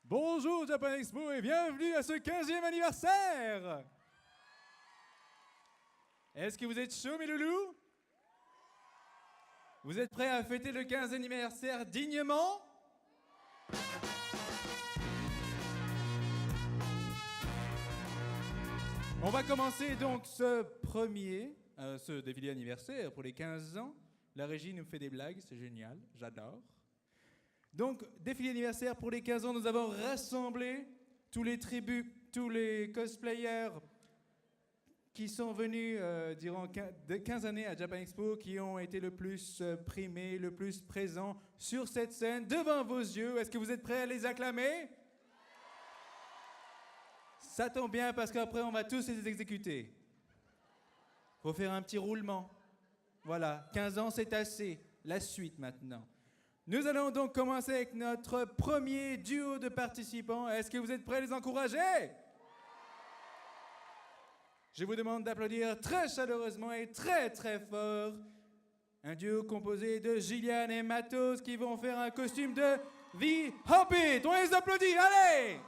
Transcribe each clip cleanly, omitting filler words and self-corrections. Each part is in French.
Bonjour Japan Expo et bienvenue à ce 15e anniversaire. Est-ce que vous êtes chaud mes loulous? Vous êtes prêts à fêter le 15e anniversaire dignement? On va commencer donc ce défilé anniversaire pour les 15 ans. La régie nous fait des blagues, c'est génial, j'adore. Donc, défilé anniversaire pour les 15 ans, nous avons rassemblé tous les tribus, tous les cosplayers qui sont venus durant 15 années à Japan Expo, qui ont été le plus primés, le plus présents sur cette scène, devant vos yeux. Est-ce que vous êtes prêts à les acclamer? Ça tombe bien parce qu'après, on va tous les exécuter. Faut faire un petit roulement. Voilà, 15 ans, c'est assez. La suite maintenant. Nous allons donc commencer avec notre premier duo de participants. Est-ce que vous êtes prêts à les encourager? Je vous demande d'applaudir très chaleureusement et très très fort un duo composé de Gillian et Matos qui vont faire un costume de The Hobbit. On les applaudit, allez!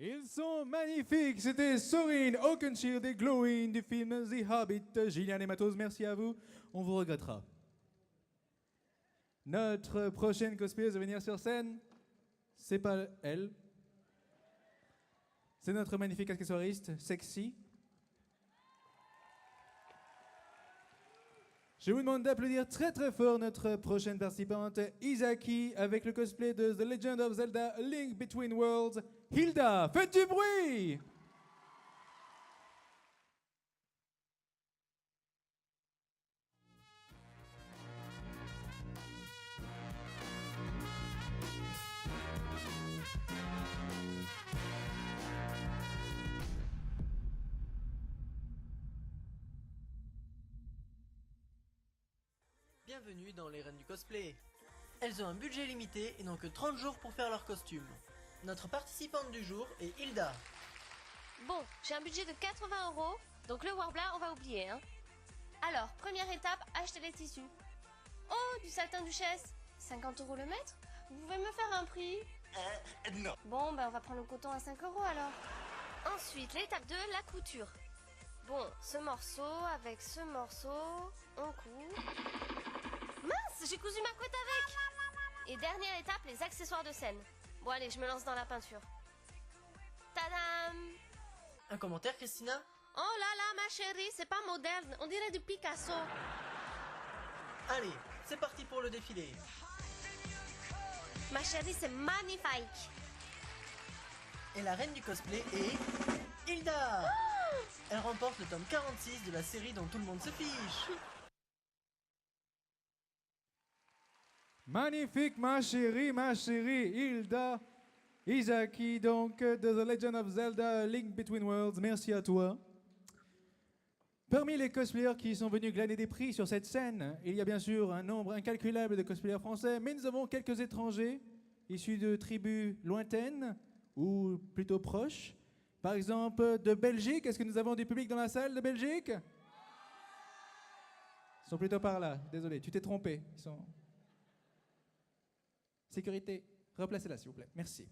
Ils sont magnifiques. C'était Sorin, Oakenshield et Glowing du film The Hobbit. Gillian et Matos, merci à vous. On vous regrettera. Notre prochaine cosplayeuse à venir sur scène, c'est pas elle. C'est notre magnifique accessoiriste, sexy. Je vous demande d'applaudir très très fort notre prochaine participante, Izaki, avec le cosplay de The Legend of Zelda A Link Between Worlds, Hilda. Faites du bruit! Bienvenue dans les reines du cosplay. Elles ont un budget limité et n'ont que 30 jours pour faire leur costume. Notre participante du jour est Hilda. Bon, j'ai un budget de 80 €, donc le Warbler, on va oublier, hein. Alors, première étape, acheter les tissus. Oh, du satin duchesse, 50 € le mètre? Vous pouvez me faire un prix? Non. Bon, ben on va prendre le coton à 5 € alors. Ensuite, l'étape 2, la couture. Bon, ce morceau avec ce morceau, on coud. Mince, j'ai cousu ma couette avec. Et dernière étape, les accessoires de scène. Bon allez, je me lance dans la peinture. Tadam! Un commentaire, Christina? Oh là là, ma chérie, c'est pas moderne, on dirait du Picasso. Allez, c'est parti pour le défilé. Ma chérie, c'est magnifique. Et la reine du cosplay est... Hilda. Elle remporte le tome 46 de la série dont tout le monde se fiche. Magnifique, ma chérie, Hilda Izaki, donc de The Legend of Zelda, Link Between Worlds. Merci à toi. Parmi les cosplayers qui sont venus glaner des prix sur cette scène, il y a bien sûr un nombre incalculable de cosplayers français, mais nous avons quelques étrangers issus de tribus lointaines ou plutôt proches. Par exemple, de Belgique. Est-ce que nous avons du public dans la salle de Belgique? Ils sont plutôt par là. Désolé, tu t'es trompé. Ils sont... Sécurité, replacez-la s'il vous plaît. Merci.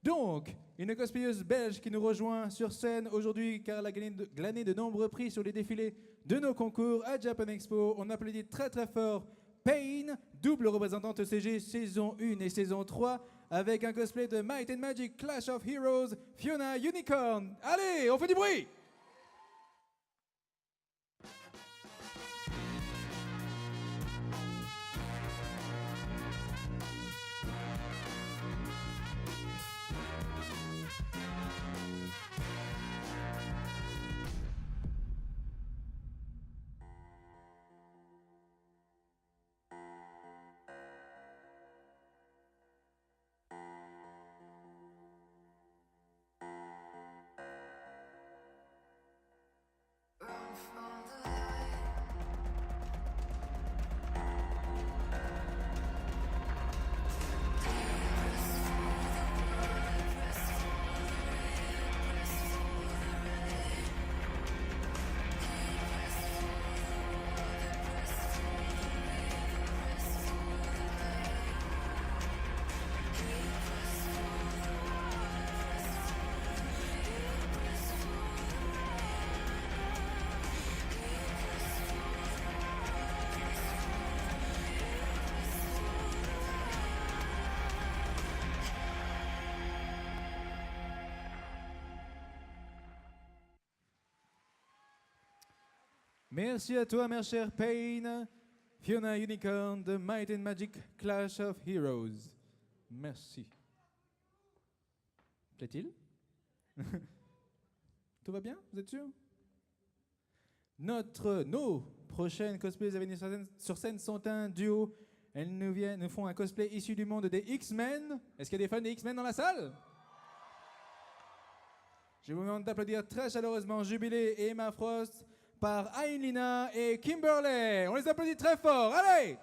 Donc, une cosplayeuse belge qui nous rejoint sur scène aujourd'hui car elle a glané de nombreux prix sur les défilés de nos concours à Japan Expo. On applaudit très très fort Pain, double représentante CG saison 1 et saison 3, avec un cosplay de Might and Magic Clash of Heroes, Fiona Unicorn. Allez, on fait du bruit! Merci à toi, ma chère Pain. Fiona Unicorn de Might and Magic Clash of Heroes. Merci. Plaît-il? Tout va bien? Vous êtes sûr? Nos prochaines cosplayers à venir sur scène sont un duo. Elles nous font un cosplay issu du monde des X-Men. Est-ce qu'il y a des fans des X-Men dans la salle? Je vous demande d'applaudir très chaleureusement Jubilé et Emma Frost par Aïlina et Kimberley. On les applaudit très fort. Allez!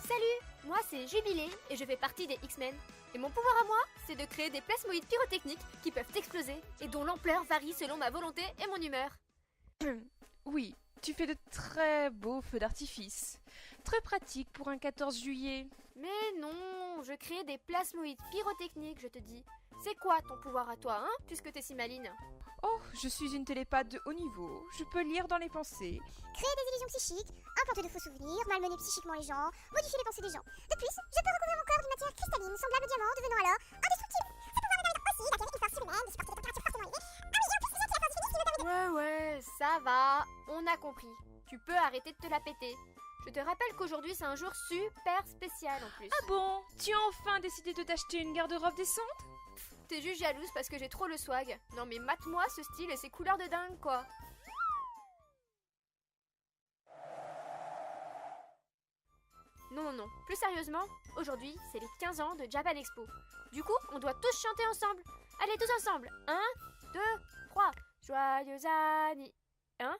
Salut, moi c'est Jubilé et je fais partie des X-Men. Et mon pouvoir à moi, c'est de créer des plasmoïdes pyrotechniques qui peuvent exploser et dont l'ampleur varie selon ma volonté et mon humeur. Oui, tu fais de très beaux feux d'artifice. Très pratique pour un 14 juillet. Mais non, je crée des plasmoïdes pyrotechniques, je te dis. C'est quoi ton pouvoir à toi, hein, puisque t'es si maline? Oh, je suis une télépathe de haut niveau. Je peux lire dans les pensées. Créer des illusions psychiques, implanter de faux souvenirs, malmener psychiquement les gens, modifier les pensées des gens. De plus, je peux recouvrir mon corps d'une matière cristalline semblable au diamant, devenant alors indestructible. Ce pouvoir me permet aussi d'acquérir une force surhumaine, de supporter des températures fortement élevées. Ah oui, et en plus, c'est la force physique qui me permet de... Ouais, ça va, on a compris. Tu peux arrêter de te la péter. Je te rappelle qu'aujourd'hui c'est un jour super spécial en plus. Ah bon? Tu as enfin décidé de t'acheter une garde-robe décente? T'es juste jalouse parce que j'ai trop le swag. Non mais mate-moi ce style et ses couleurs de dingue quoi. Non. Plus sérieusement, aujourd'hui c'est les 15 ans de Japan Expo. Du coup, on doit tous chanter ensemble. Allez, tous ensemble. 1, 2, 3. Joyeux anniversaire. Hein?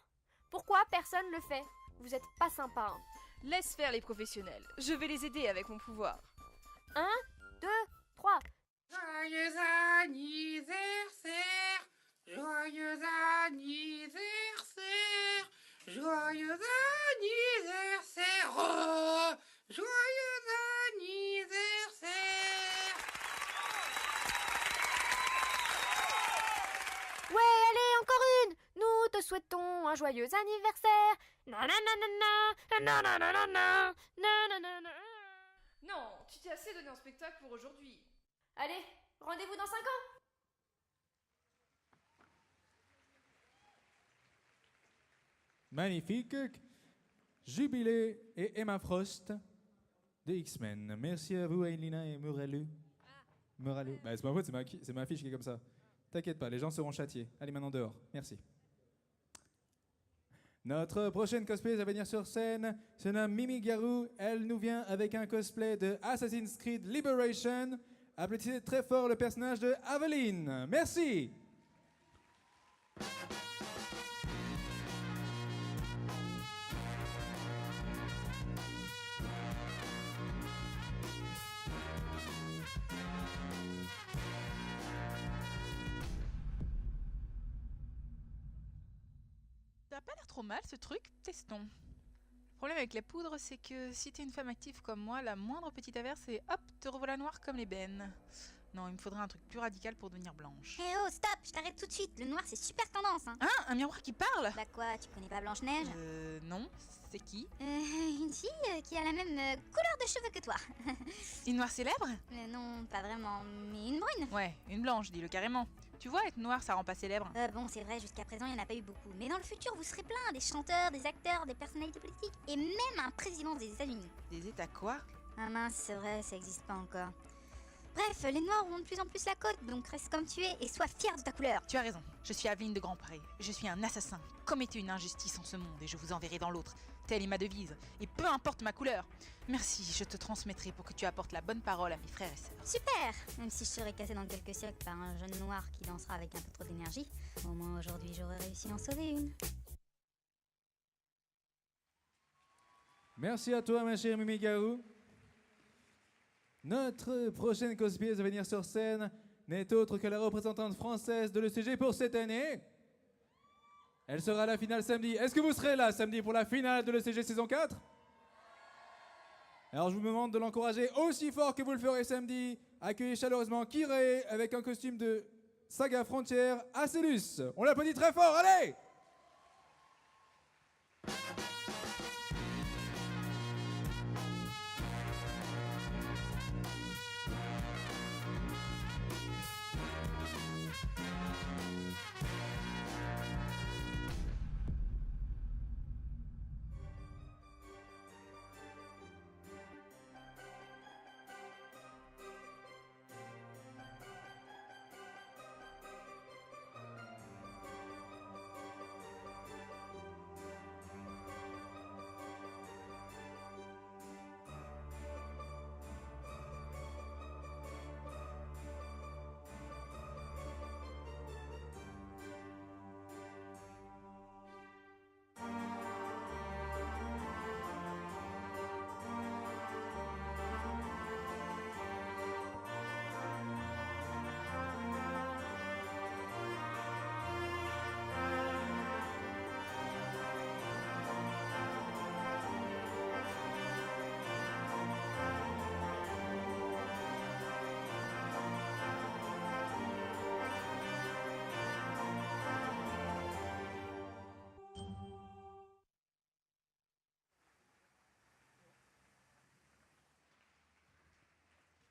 Pourquoi personne le fait? Vous êtes pas sympa, hein. Laisse faire les professionnels. Je vais les aider avec mon pouvoir. 1, 2, 3. Joyeux anniversaire, joyeux anniversaire, joyeux anniversaire, oh, joyeux anniversaire. Ouais, allez, encore une. Nous te souhaitons un joyeux anniversaire. Nananana, nananana, nananana. Non, tu t'es assez donné un spectacle pour aujourd'hui. Allez, rendez-vous dans 5 ans. Magnifique. Jubilé et Emma Frost de X-Men. Merci à vous, Ailina et Muralu. Muralu. Bah, c'est ma faute, c'est ma fiche qui est comme ça. T'inquiète pas, les gens seront châtiés. Allez, maintenant dehors. Merci. Notre prochaine cosplayer à venir sur scène se nomme Mimi Garou. Elle nous vient avec un cosplay de Assassin's Creed Liberation. Applaudissez très fort le personnage de Aveline. Merci. Ça a pas l'air trop mal ce truc, testons. Le problème avec la poudre, c'est que si t'es une femme active comme moi, la moindre petite averse et hop, te revoilà noire comme l'ébène. Non, il me faudrait un truc plus radical pour devenir blanche. Eh oh, stop, je t'arrête tout de suite. Le noir, c'est super tendance, hein. Hein, un miroir qui parle? Bah quoi, tu connais pas Blanche-Neige? Non, c'est qui? Une fille qui a la même couleur de cheveux que toi. Une noire célèbre? Non, pas vraiment, mais une brune. Ouais, une blanche, dis-le carrément. Tu vois, être noir, ça rend pas célèbre. Bon, c'est vrai, jusqu'à présent, il n'y en a pas eu beaucoup. Mais dans le futur, vous serez plein, des chanteurs, des acteurs, des personnalités politiques, et même un président des États-Unis. Des états quoi? Ah mince, c'est vrai, ça existe pas encore. Bref, les noirs ont de plus en plus la cote, donc reste comme tu es et sois fier de ta couleur. Tu as raison, je suis Aveline de Grandpré. Je suis un assassin. Commettez une injustice en ce monde et je vous enverrai dans l'autre. Telle est ma devise, et peu importe ma couleur. Merci, je te transmettrai pour que tu apportes la bonne parole à mes frères et sœurs. Super! Même si je serais cassé dans quelques siècles par un jeune noir qui dansera avec un peu trop d'énergie, au moins aujourd'hui j'aurais réussi à en sauver une. Merci à toi, ma chère Mimi Garou. Notre prochaine cosplayer à venir sur scène n'est autre que la représentante française de l'ECG pour cette année. Elle sera à la finale samedi. Est-ce que vous serez là samedi pour la finale de l'ECG saison 4? Alors je vous demande de l'encourager aussi fort que vous le ferez samedi. Accueillez chaleureusement Kirei avec un costume de Saga Frontière Acélus. On l'applaudit très fort, allez!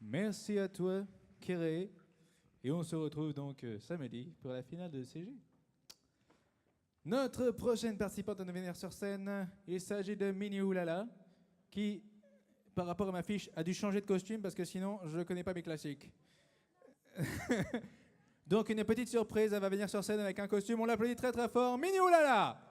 Merci à toi, Kéré. Et on se retrouve donc samedi pour la finale de CG. Notre prochaine participante à venir sur scène, il s'agit de Mini Oulala, qui, par rapport à ma fiche, a dû changer de costume parce que sinon, je ne connais pas mes classiques. Donc une petite surprise, elle va venir sur scène avec un costume. On l'applaudit très très fort. Mini Oulala!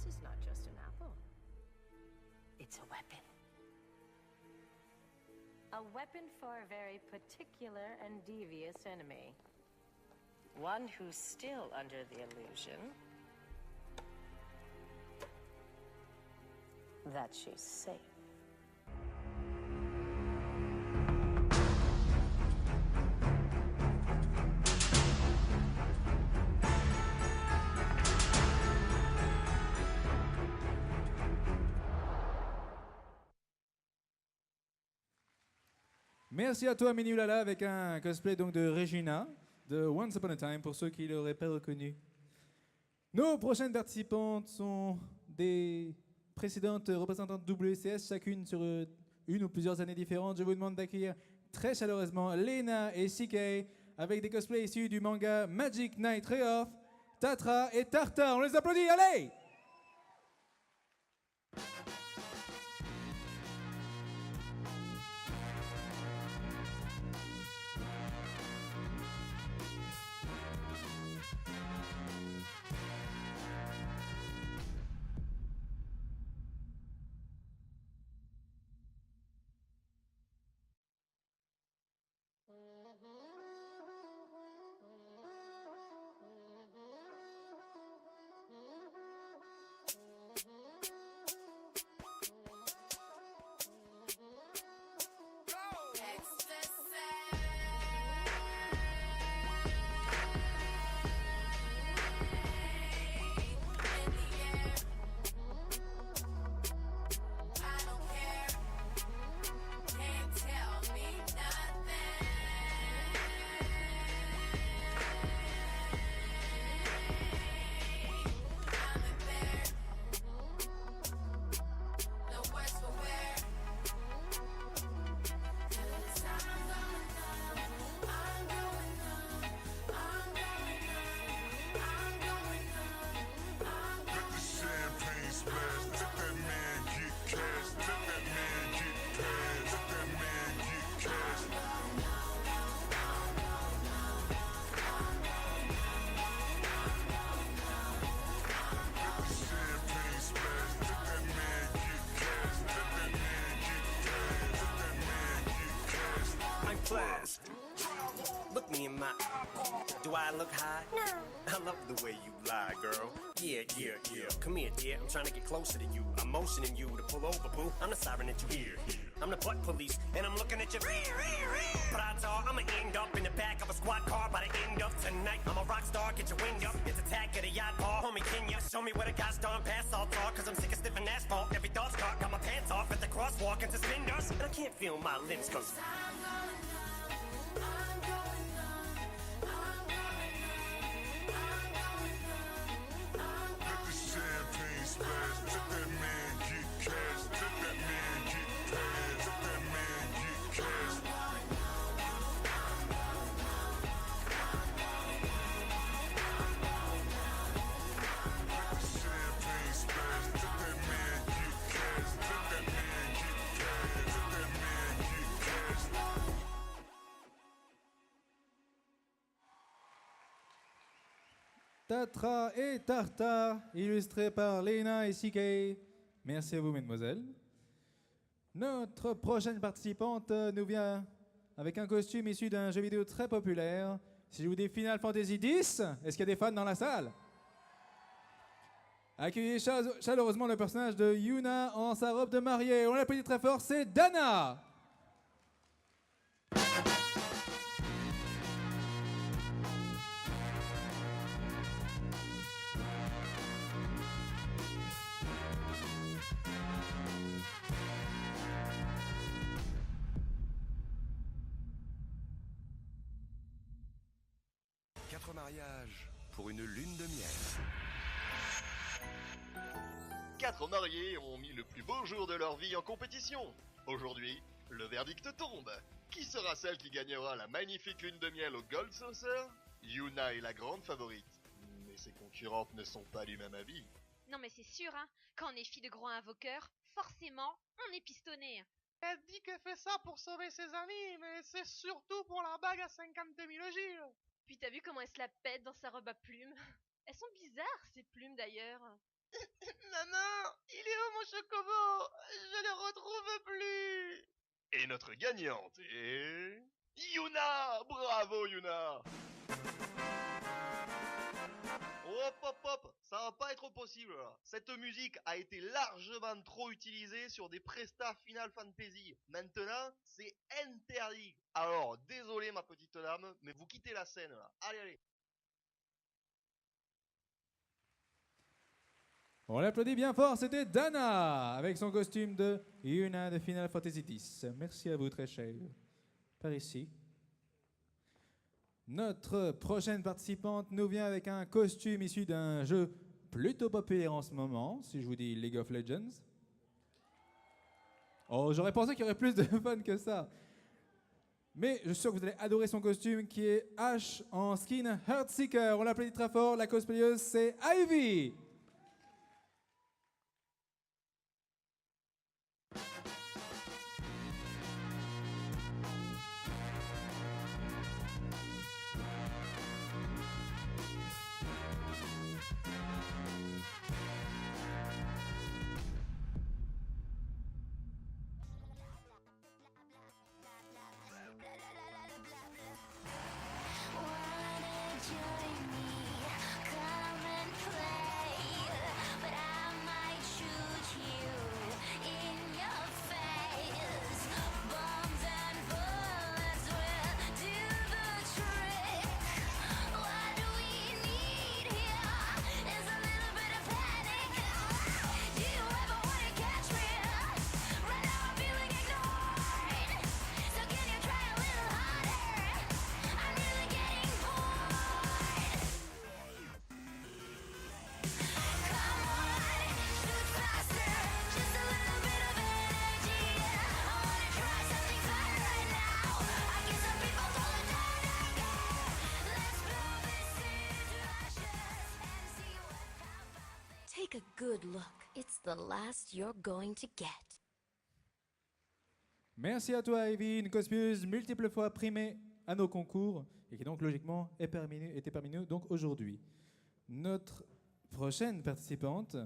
is not just an apple. It's a weapon. A weapon for a very particular and devious enemy. One who's still under the illusion that she's safe. Merci à toi, Minulala, avec un cosplay donc de Regina, de Once Upon a Time, pour ceux qui ne l'auraient pas reconnu. Nos prochaines participantes sont des précédentes représentantes WCS, chacune sur une ou plusieurs années différentes. Je vous demande d'accueillir très chaleureusement Lena et CK, avec des cosplays issus du manga Magic Knight Reoff, Tatra et Tartar. On les applaudit, allez! Class. Look me in my. Do I look high? No. I love the way you lie, girl. Yeah. Come here, dear. I'm trying to get closer to you. I'm motioning you to pull over, boo. I'm the siren that you hear. I'm the butt police, and I'm looking at your. But I'ma end up in the back of a squad car by the end of tonight. I'm a rock star, get your wind up. It's attack at a yacht bar. Homie, can you show me where the gosh darn past all talk? Cause I'm sick of sniffing asphalt. Every thought's caught. Got my pants off at the crosswalk and suspenders. And I can't feel my limbs cause. Tatra et Tartar, illustrés par Lena et CK. Merci à vous, mesdemoiselles. Notre prochaine participante nous vient avec un costume issu d'un jeu vidéo très populaire. Si je vous dis Final Fantasy X, est-ce qu'il y a des fans dans la salle? Accueillez chaleureusement le personnage de Yuna en sa robe de mariée. On l'applaudit très fort, c'est Dana. Mariage pour une lune de miel. 4 mariés ont mis le plus beau jour de leur vie en compétition. Aujourd'hui, le verdict tombe. Qui sera celle qui gagnera la magnifique lune de miel au Gold Saucer? Yuna est la grande favorite, mais ses concurrentes ne sont pas du même avis. Non mais c'est sûr, hein, quand on est fille de gros invoqueurs, forcément, on est pistonné. Elle dit qu'elle fait ça pour sauver ses amis, mais c'est surtout pour la bague à 50 000 Gilles. Puis t'as vu comment elle se la pète dans sa robe à plumes? Elles sont bizarres, ces plumes d'ailleurs. Maman, il est où mon chocobo? Je le retrouve plus. Et notre gagnante est... Yuna! Bravo Yuna! Hop hop hop, ça va pas être possible là. Cette musique a été largement trop utilisée sur des prestats Final Fantasy. Maintenant, c'est interdit. Alors, désolé ma petite dame, mais vous quittez la scène là. Allez, allez. On l'applaudit bien fort, c'était Dana avec son costume de Yuna de Final Fantasy X. Merci à vous, très cher. Par ici. Notre prochaine participante nous vient avec un costume issu d'un jeu plutôt populaire en ce moment, si je vous dis League of Legends. Oh, j'aurais pensé qu'il y aurait plus de fun que ça. Mais je suis sûr que vous allez adorer son costume qui est Ash en skin Heartseeker. On l'applaudit très fort, la cosplayeuse c'est Ivy. Take a good look. It's the last you're going to get. Merci à toi, Ivy, une cosplayeuse multiples fois primée à nos concours et qui donc logiquement était parmi nous donc aujourd'hui. Notre prochaine participante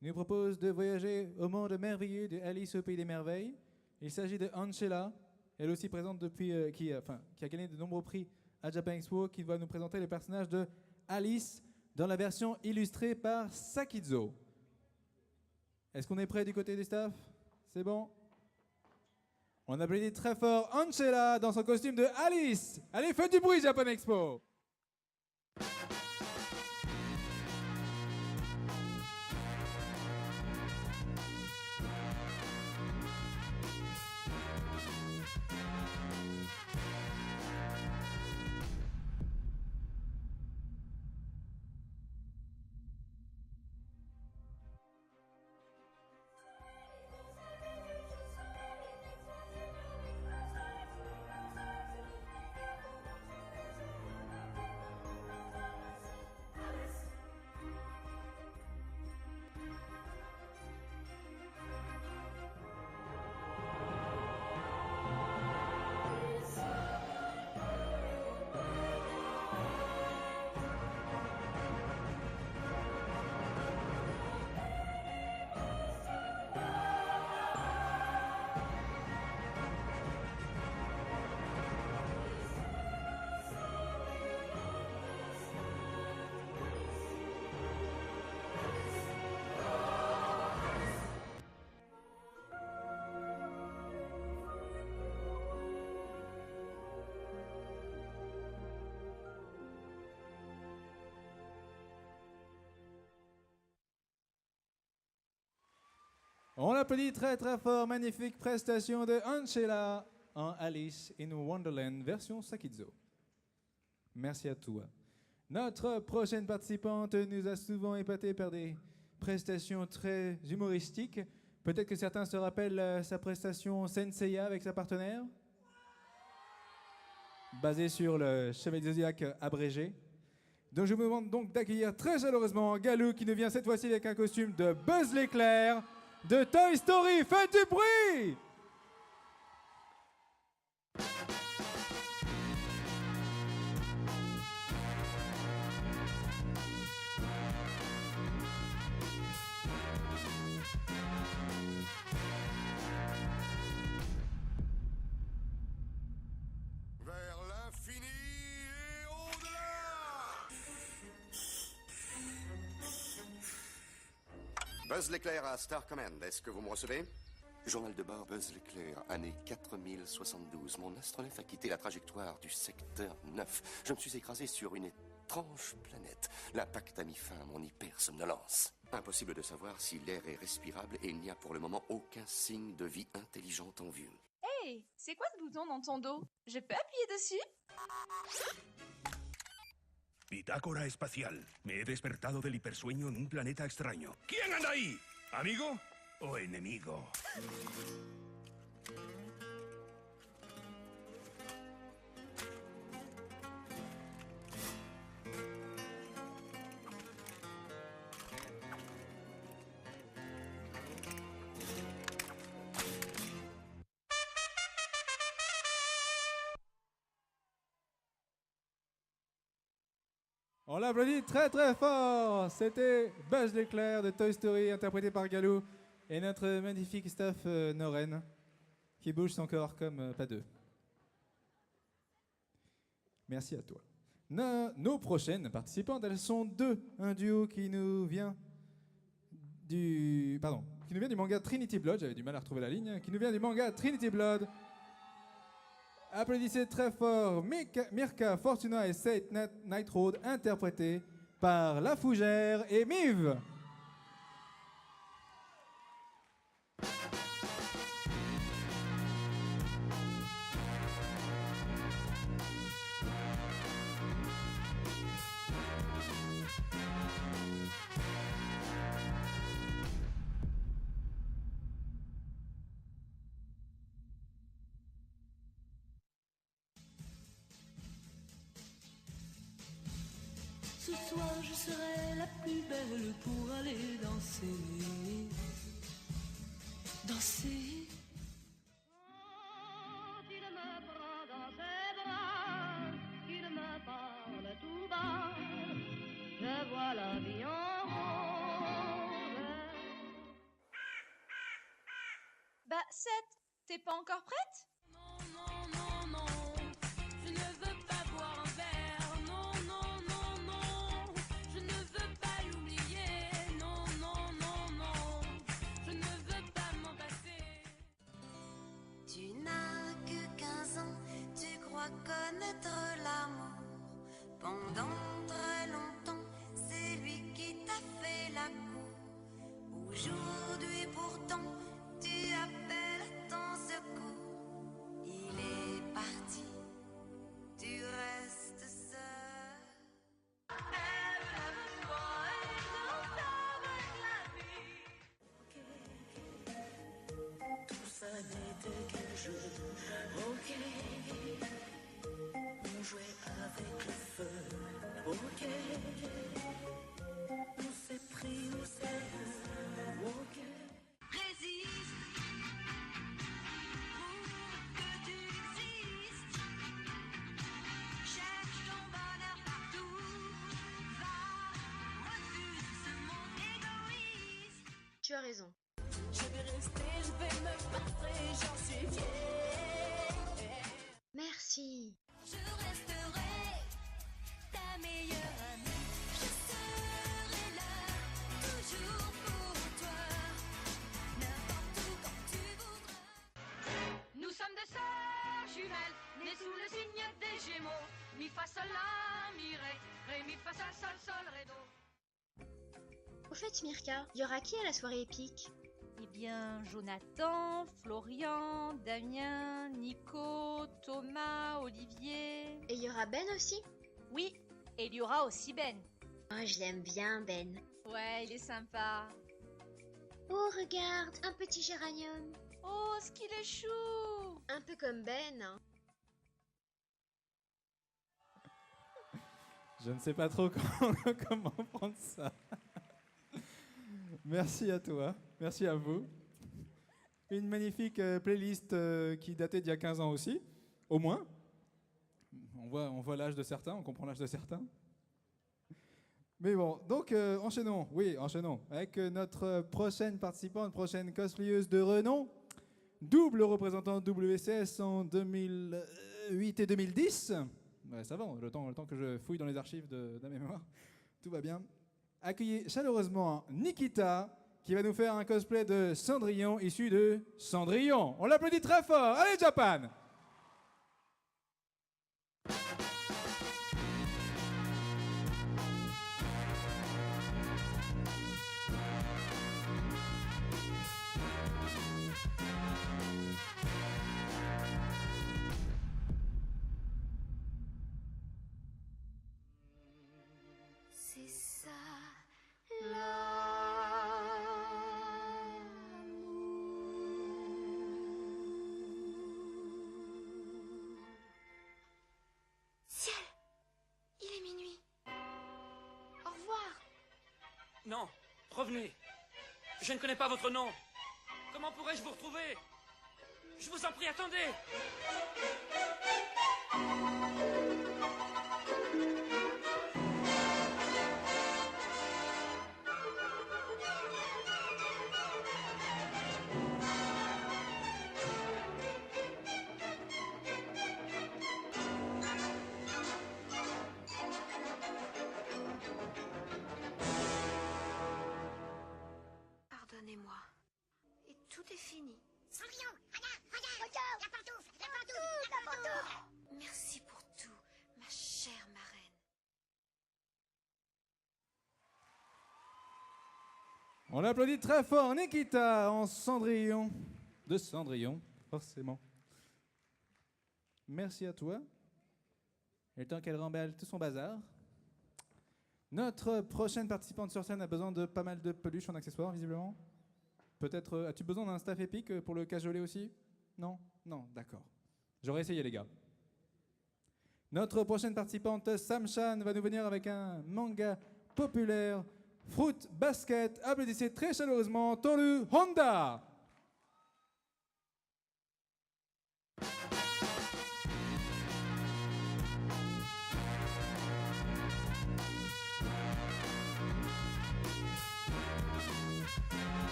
nous propose de voyager au monde merveilleux de Alice au pays des merveilles. Il s'agit de Angela, elle aussi présente depuis qui a gagné de nombreux prix à Japan Expo, qui va nous présenter le personnage de Alice dans la version illustrée par Sakizo. Est-ce qu'on est prêt du côté des staffs? C'est bon? On applaudit très fort Angela dans son costume de Alice. Allez, faites du bruit, Japan Expo! On l'applaudit très très fort, magnifique prestation de Angela en Alice in Wonderland version Sakizo. Merci à toi. Notre prochaine participante nous a souvent épaté par des prestations très humoristiques. Peut-être que certains se rappellent sa prestation Senseiya avec sa partenaire, basée sur le Chevalier Zodiac abrégé. Donc je vous demande donc d'accueillir très chaleureusement Galou qui nous vient cette fois-ci avec un costume de Buzz l'éclair de Toy Story. Faites du bruit! Buzz l'éclair à Star Command, est-ce que vous me recevez? Journal de bord Buzz l'éclair, année 4072. Mon astronef a quitté la trajectoire du secteur 9. Je me suis écrasé sur une étrange planète. L'impact a mis fin à mon hypersomnolence. Impossible de savoir si l'air est respirable et il n'y a pour le moment aucun signe de vie intelligente en vue. Hey, c'est quoi ce bouton dans ton dos? Je peux appuyer dessus? Bitácora espacial. Me he despertado del hipersueño en un planeta extraño. ¿Quién anda ahí? ¿Amigo o enemigo? On l'applaudit très très fort. C'était Buzz l'éclair de Toy Story, interprété par Galou, et notre magnifique staff Noren, qui bouge son corps comme pas deux. Merci à toi. Nos prochaines participantes, elles sont deux. Un duo qui nous vient du manga Trinity Blood. J'avais du mal à retrouver la ligne. Qui nous vient du manga Trinity Blood. Applaudissez très fort Mirka Fortuna et Seth Night Road, interprétés par La Fougère et Miv. Ce soir je serai la plus belle pour aller danser. Danser. Quand il me prend dans ses bras, qu'il me parle tout bas, je vois la vie en rose. Bah, Seth, t'es pas encore prête? Je ne veux pas boire un verre, non, non, non, non. Je ne veux pas l'oublier, non, non, non, non. Je ne veux pas m'en passer. Tu n'as que 15 ans, tu crois connaître l'amour. Pendant très longtemps, c'est lui qui t'a fait la cour. Aujourd'hui pourtant, tu appelles à ton secours. Il est parti, tu restes seul. Tout ça n'était qu'un jeu, ok. On jouait avec le feu, ok. On s'est pris au sérieux, ok. Résiste, pour que tu existes. Cherche ton bonheur partout. Va, refuse ce monde égoïste. Tu as raison. Je vais rester, je vais me battre et j'en suis fière. Merci. Je resterai ta meilleure amie. Je serai là, toujours pour toi. N'importe où, quand tu voudras. Nous sommes deux sœurs jumelles, nées sous le signe des Gémeaux. Mi fa sol la, mi ré, mi fa sol sol ré do. Au fait, Mirka, y aura qui à la soirée épique? Eh bien, Jonathan, Florian, Damien, Nico, Thomas, Olivier. Et y aura Ben aussi? Oui, et il y aura aussi Ben. Oh, je l'aime bien, Ben. Ouais, il est sympa. Oh, regarde, un petit géranium. Oh, ce qu'il est chou! Un peu comme Ben. Hein. Je ne sais pas trop comment prendre ça. Merci à toi, merci à vous. Une magnifique playlist qui datait d'il y a 15 ans aussi, au moins. On voit l'âge de certains, on comprend l'âge de certains. Mais bon, donc enchaînons avec notre prochaine participante, prochaine cosplayeuse de renom, double représentante WCS en 2008 et 2010. Ouais, ça va, le temps que je fouille dans les archives de la mémoire, tout va bien. Accueillez chaleureusement Nikita, qui va nous faire un cosplay de Cendrillon issu de Cendrillon. On l'applaudit très fort. Allez, Japan! C'est ça, Ciel, il est minuit. Au revoir. Non, revenez. Je ne connais pas votre nom. Comment pourrais-je vous retrouver? Je vous en prie, attendez. Pardonnez-moi. Et tout est fini. Cendrillon, regarde, la pantoufle, la pantoufle. Merci pour tout, ma chère marraine. On l'applaudit très fort. Nikita en Cendrillon. De Cendrillon, forcément. Merci à toi. Et le temps qu'elle remballe tout son bazar. Notre prochaine participante sur scène a besoin de pas mal de peluches en accessoires, visiblement. Peut-être, as-tu besoin d'un staff épique pour le cajoler aussi? Non? Non, d'accord. J'aurais essayé, les gars. Notre prochaine participante, Sam Chan, va nous venir avec un manga populaire, Fruit Basket. Applaudissez très chaleureusement Toru Honda.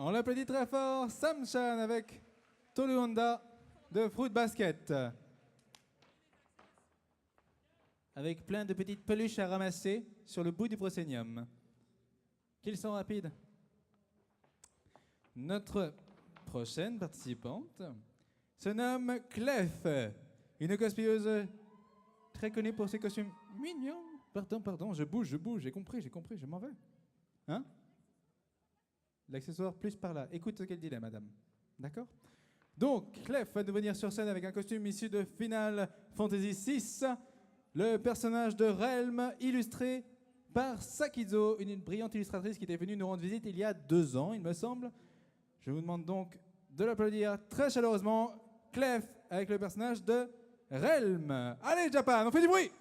On l'applaudit très fort, Sam Chan avec Toru Honda de Fruit Basket. Avec plein de petites peluches à ramasser sur le bout du proscénium. Qu'ils sont rapides. Notre prochaine participante se nomme Clef, une cosplayeuse très connue pour ses costumes mignons. Pardon, je bouge, j'ai compris, je m'en vais. Hein? L'accessoire plus par là. Écoute ce qu'elle dit là, madame. D'accord? Donc, Clef va nous venir sur scène avec un costume issu de Final Fantasy VI, le personnage de Relm, illustré par Sakizo, une brillante illustratrice qui était venue nous rendre visite il y a 2 ans, il me semble. Je vous demande donc de l'applaudir très chaleureusement, Clef, avec le personnage de Relm. Allez, Japan, on fait du bruit!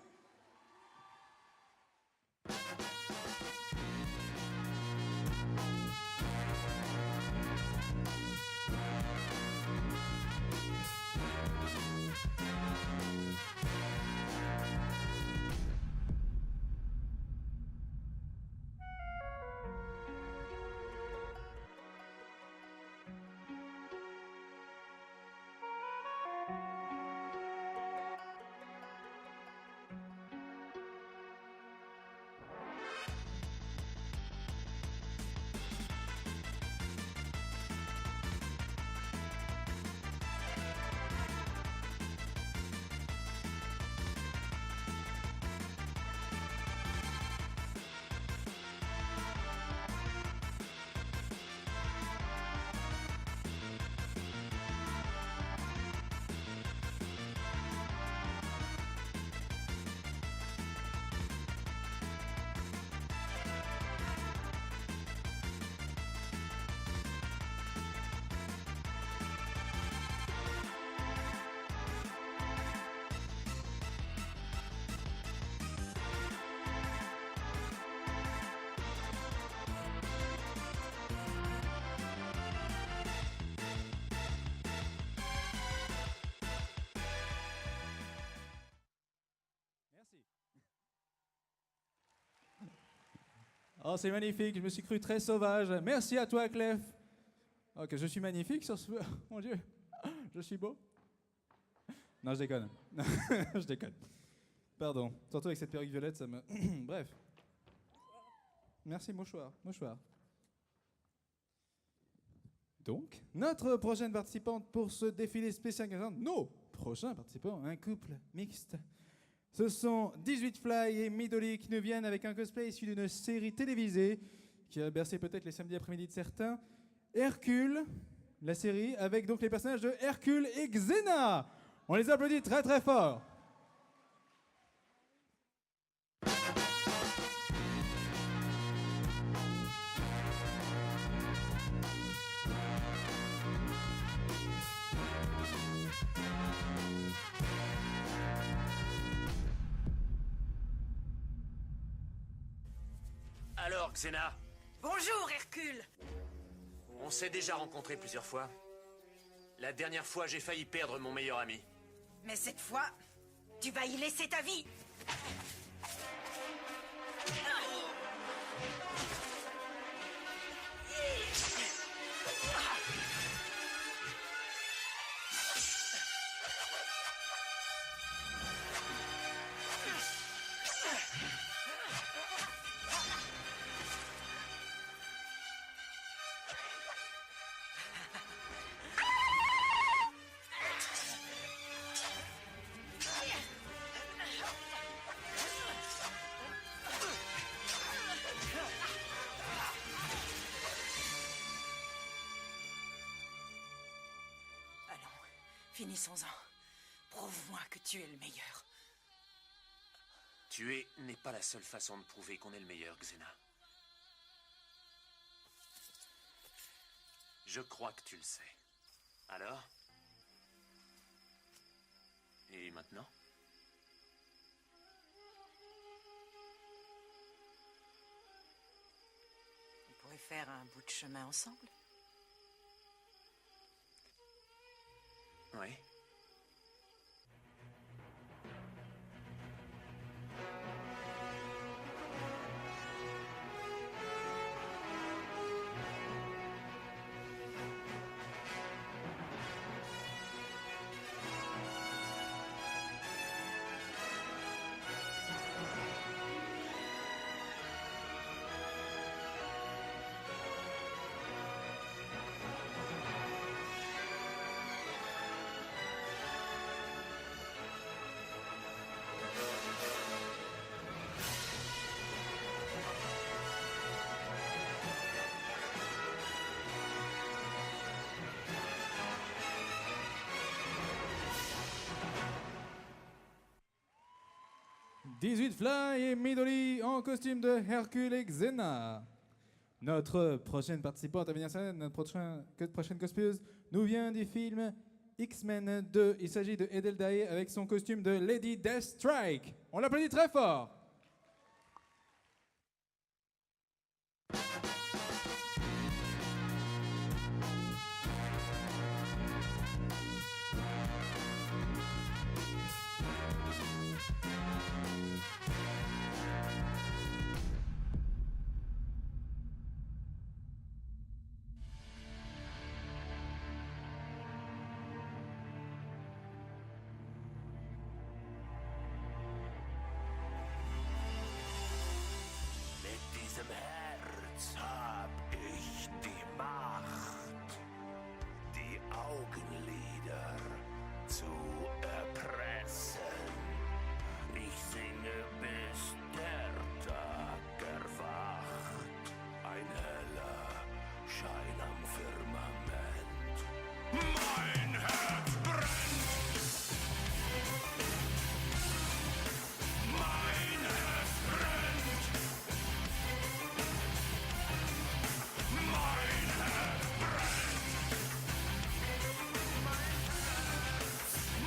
Oh, c'est magnifique, je me suis cru très sauvage. Merci à toi, Clef. Oh, que je suis magnifique sur ce... Mon Dieu, je suis beau. Non, je déconne. Je déconne. Pardon. Surtout avec cette perruque violette, ça me... Bref. Merci, mouchoir. Mouchoir. Donc, notre prochaine participante pour ce défilé spécial, nos prochains participants, un couple mixte. Ce sont 18 Fly et Midori qui nous viennent avec un cosplay issu d'une série télévisée qui a bercé peut-être les samedis après-midi de certains. Hercule, la série, avec donc les personnages de Hercule et Xena. On les applaudit très très fort. Alors, Xena, Bonjour, Hercule. on s'est déjà rencontrés plusieurs fois. La dernière fois, j'ai failli perdre mon meilleur ami. Mais cette fois, tu vas y laisser ta vie. Finissons-en. Prouve-moi que tu es le meilleur. Tuer n'est pas la seule façon de prouver qu'on est le meilleur, Xena. Je crois que tu le sais. Alors? Et maintenant? On pourrait faire un bout de chemin ensemble. Oui. « 18 Fly et Midori en costume de Hercule et Xena. Notre prochaine participante à venir sur scène, notre prochaine cosplayeuse, nous vient du film X-Men 2. Il s'agit de Edeldae avec son costume de Lady Deathstrike. On l'applaudit très fort. Mit diesem Herz hab ich die Macht, die Augenlider zu erpressen. Ich singe, bis der Tag erwacht. Ein heller Schein am Firmament. Mein Herz brennt! Mein Herz brennt! Mein Herz brennt!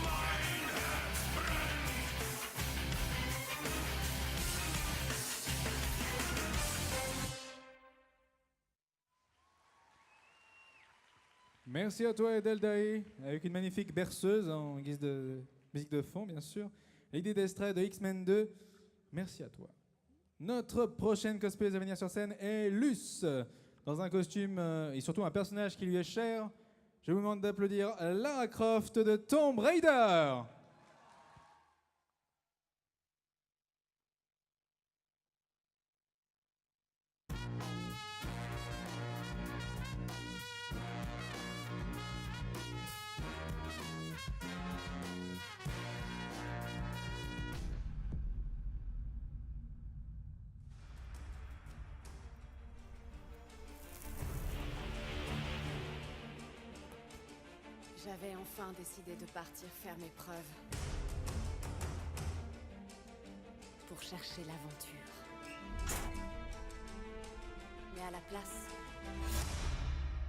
Mein Herz brennt! Merci à toi Edeldae, avec une magnifique berceuse en guise de musique de fond, bien sûr. Lady Deathstrike de X-Men 2, merci à toi. Notre prochaine cosplayeuse à venir sur scène est Luce, dans un costume et surtout un personnage qui lui est cher. Je vous demande d'applaudir Lara Croft de Tomb Raider. J'avais enfin décidé de partir faire mes preuves. Pour chercher l'aventure. Mais à la place,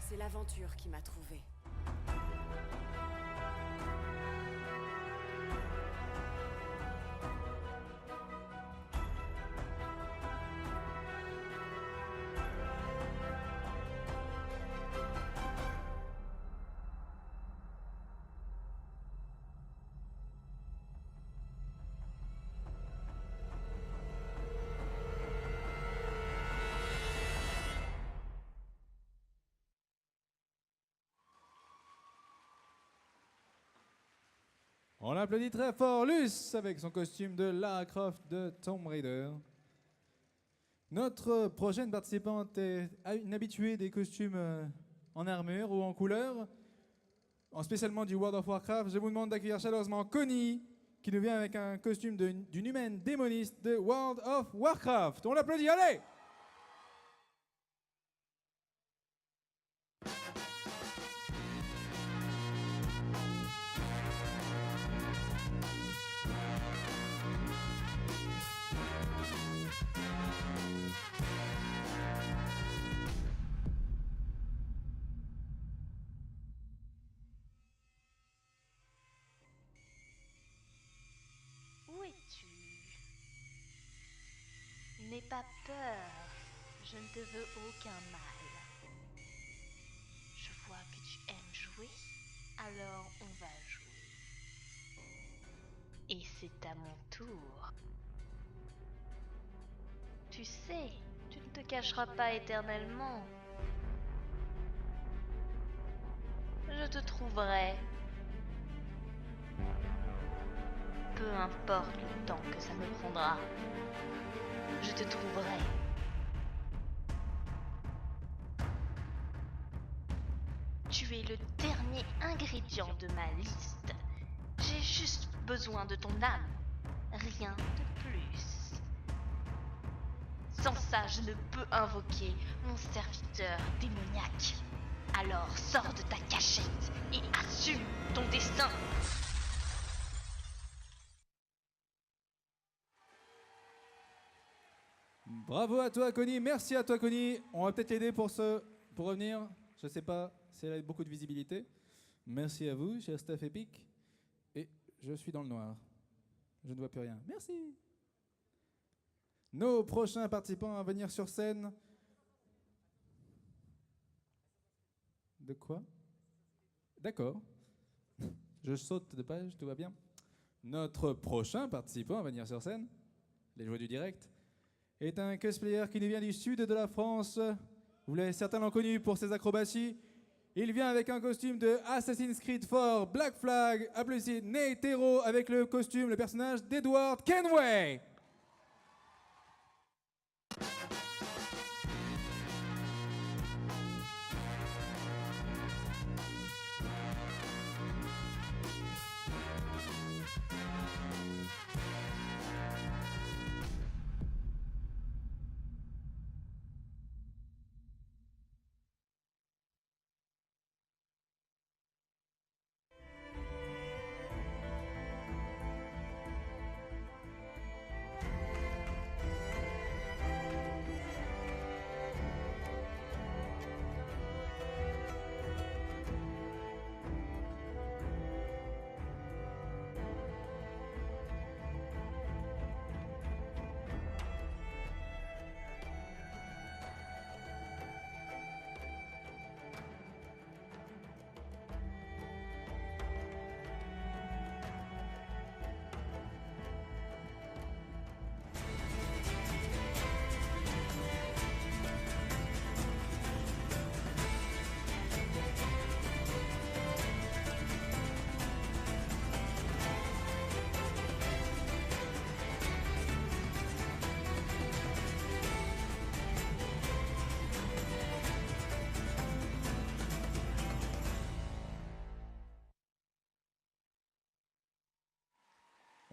c'est l'aventure qui m'a trouvée. On applaudit très fort Luce avec son costume de Lara Croft de Tomb Raider. Notre prochaine participante est une habituée des costumes en armure ou en couleur, spécialement du World of Warcraft. Je vous demande d'accueillir chaleureusement Connie, qui nous vient avec un costume d'une humaine démoniste de World of Warcraft. On l'applaudit, allez! Où es-tu? N'aie pas peur, je ne te veux aucun mal. Je vois que tu aimes jouer, alors on va jouer. Et c'est à mon tour. Tu sais, tu ne te cacheras pas éternellement. Je te trouverai. Peu importe le temps que ça me prendra, je te trouverai. Tu es le dernier ingrédient de ma liste. J'ai juste besoin de ton âme, rien de plus. Sans ça, je ne peux invoquer mon serviteur démoniaque. Alors sors de ta cachette et assume ton destin. Bravo à toi, Connie. Merci à toi, Connie. On va peut-être l'aider pour revenir. Je sais pas si elle a beaucoup de visibilité. Merci à vous, cher staff Epic. Et je suis dans le noir. Je ne vois plus rien. Merci. Nos prochains participants à venir sur scène. De quoi? D'accord. Je saute de page, tout va bien. Notre prochain participant à venir sur scène, les joies du direct, est un cosplayer qui nous vient du sud de la France. Vous l'avez certainement connu pour ses acrobaties. Il vient avec un costume de Assassin's Creed 4 Black Flag, applaudissez Nate Hero avec le personnage d'Edward Kenway.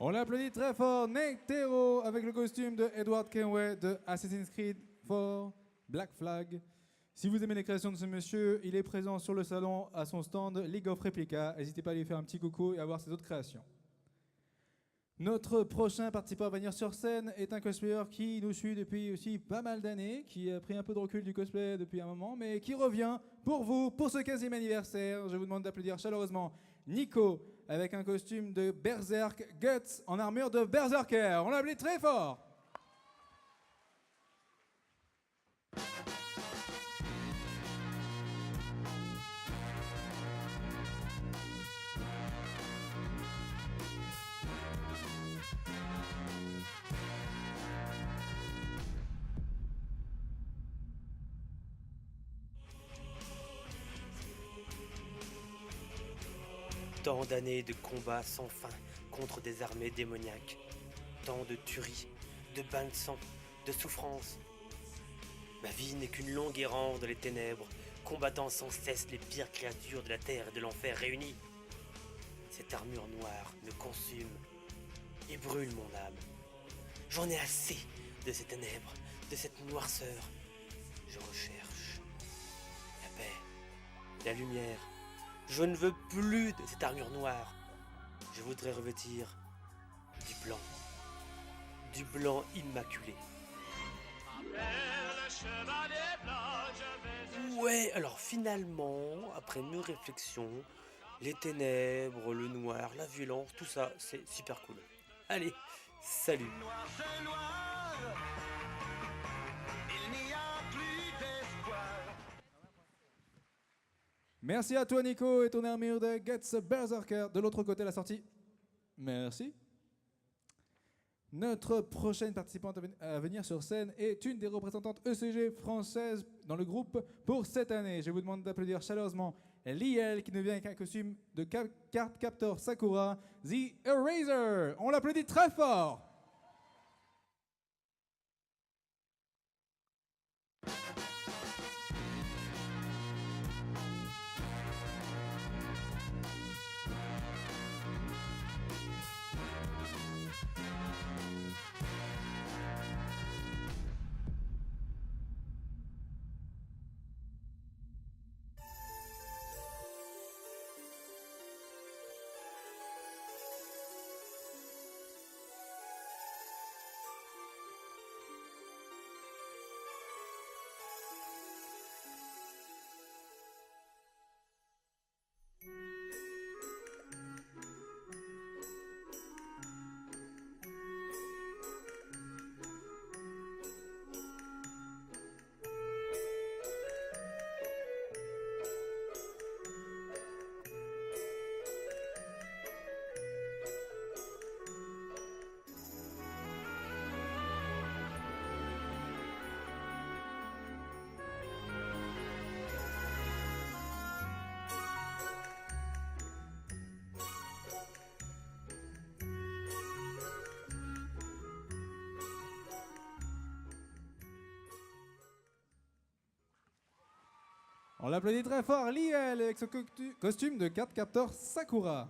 On l'applaudit très fort, Nectero, avec le costume de Edward Kenway de Assassin's Creed 4 Black Flag. Si vous aimez les créations de ce monsieur, il est présent sur le salon à son stand League of Replica. N'hésitez pas à lui faire un petit coucou et à voir ses autres créations. Notre prochain participant à venir sur scène est un cosplayer qui nous suit depuis aussi pas mal d'années, qui a pris un peu de recul du cosplay depuis un moment, mais qui revient pour vous pour ce 15e anniversaire. Je vous demande d'applaudir chaleureusement Nico avec un costume de Berserk Guts en armure de Berserker. On l'applaudit très fort. Tant d'années de combats sans fin contre des armées démoniaques. Tant de tueries, de bains de sang, de souffrances. Ma vie n'est qu'une longue errance dans les ténèbres, combattant sans cesse les pires créatures de la terre et de l'enfer réunies. Cette armure noire me consume et brûle mon âme. J'en ai assez de ces ténèbres, de cette noirceur. Je recherche la paix, la lumière. Je ne veux plus de cette armure noire. Je voudrais revêtir du blanc immaculé. Ouais, alors finalement, après mûre réflexion, les ténèbres, le noir, la violence, tout ça, c'est super cool. Allez, salut. Merci à toi Nico et ton armure de Guts Berserker. De l'autre côté la sortie. Merci. Notre prochaine participante à venir sur scène est une des représentantes ECG françaises dans le groupe pour cette année. Je vous demande d'applaudir chaleureusement Liel qui nous vient avec un costume de carte captor Sakura, The Eraser. On l'applaudit très fort. On l'applaudit très fort, Liel, avec ce costume de carte captor Sakura.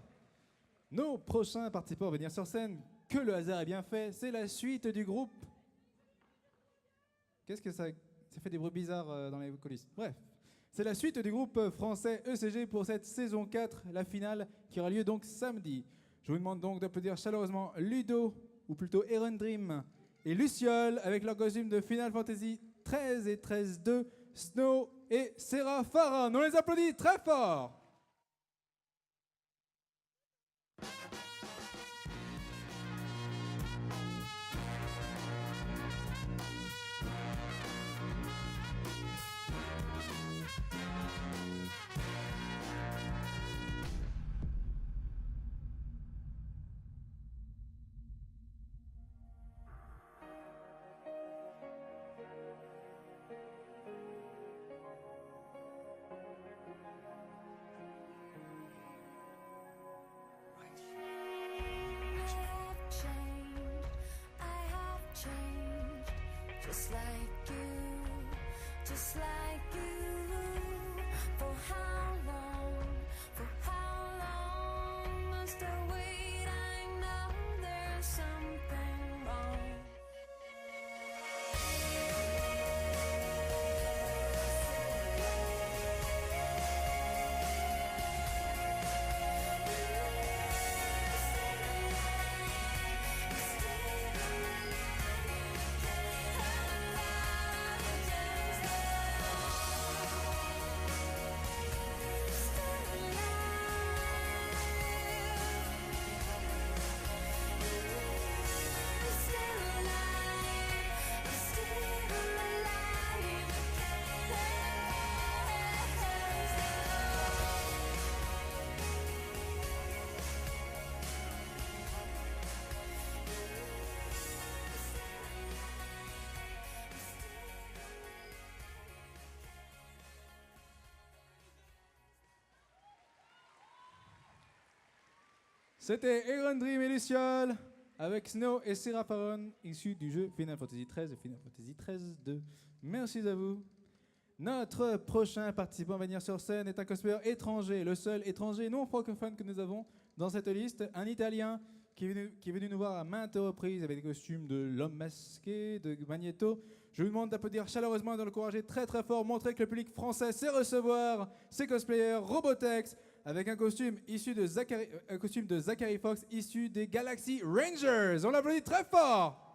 Nos prochains participants à venir sur scène, que le hasard a bien fait, c'est la suite du groupe. Qu'est-ce que ça fait des bruits bizarres dans les coulisses. Bref, c'est la suite du groupe français ECG pour cette saison 4, la finale, qui aura lieu donc samedi. Je vous demande donc d'applaudir chaleureusement Ludo, ou plutôt Aaron Dream, et Luciole, avec leur costume de Final Fantasy 13 et 13-2, Snow et Serra Farah. On les applaudit très fort. Just like you, for how long must I wait? I know there done something wrong. C'était Aaron Dream et Luciole avec Snow et Seraphon, issus du jeu Final Fantasy XIII et Final Fantasy XIII 2. Merci à vous. Notre prochain participant à venir sur scène est un cosplayer étranger, le seul étranger non francophone que nous avons dans cette liste, un Italien qui est venu nous voir à maintes reprises avec des costumes de l'homme masqué, de Magneto. Je vous demande d'applaudir chaleureusement et de l'encourager très très fort, montrer que le public français sait recevoir ses cosplayers Robotex, avec un costume de Zachary Fox issu des Galaxy Rangers. On l'applaudit très fort.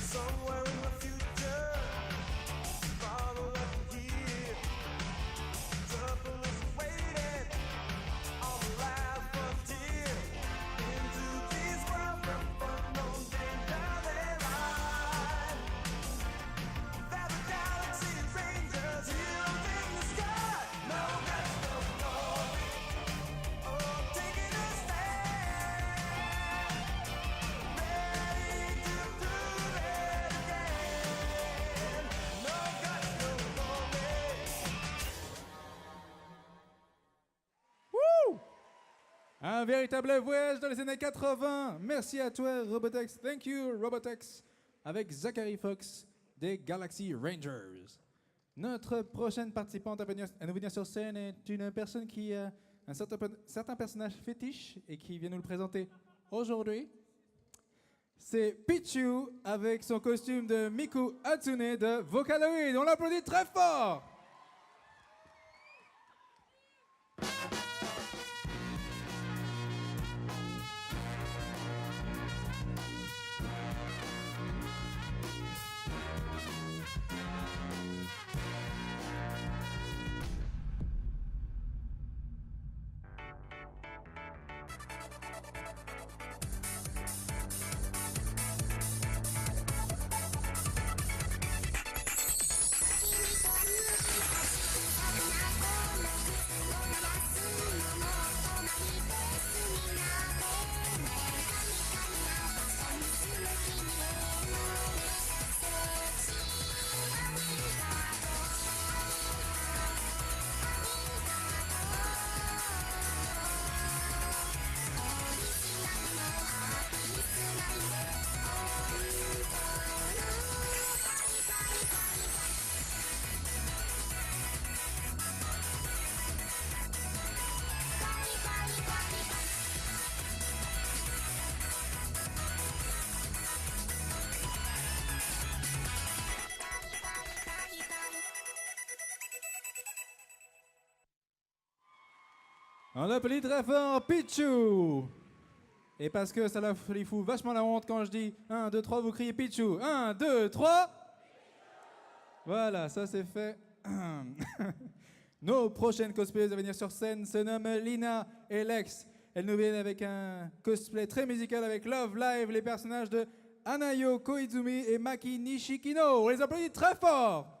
Somewhere in the future, follow up here. Trouble is waiting on the last frontier. Into these worlds of unknown danger they ride. They're the Galaxy Rangers, heroes in the sky. No guts, no glory. Oh, taking a stand. Ready to do it again. No guts, no glory. Wouh! Un véritable voyage dans les années 80. Merci à toi, Robotex. Thank you, Robotex. Avec Zachary Fox des Galaxy Rangers. Notre prochaine participante à nous venir sur scène est une personne qui a un certain personnage fétiche et qui vient nous le présenter aujourd'hui. C'est Pichu avec son costume de Miku Hatsune de Vocaloid. On l'applaudit très fort. On applaudit très fort Pichu. Et parce que ça lui fout vachement la honte quand je dis 1, 2, 3, vous criez Pichu. 1, 2, 3. Voilà, ça c'est fait. Nos prochaines cosplayers à venir sur scène se nomment Lina et Lex. Elles nous viennent avec un cosplay très musical avec Love Live, les personnages de Anayo Koizumi et Maki Nishikino. On les applaudit très fort.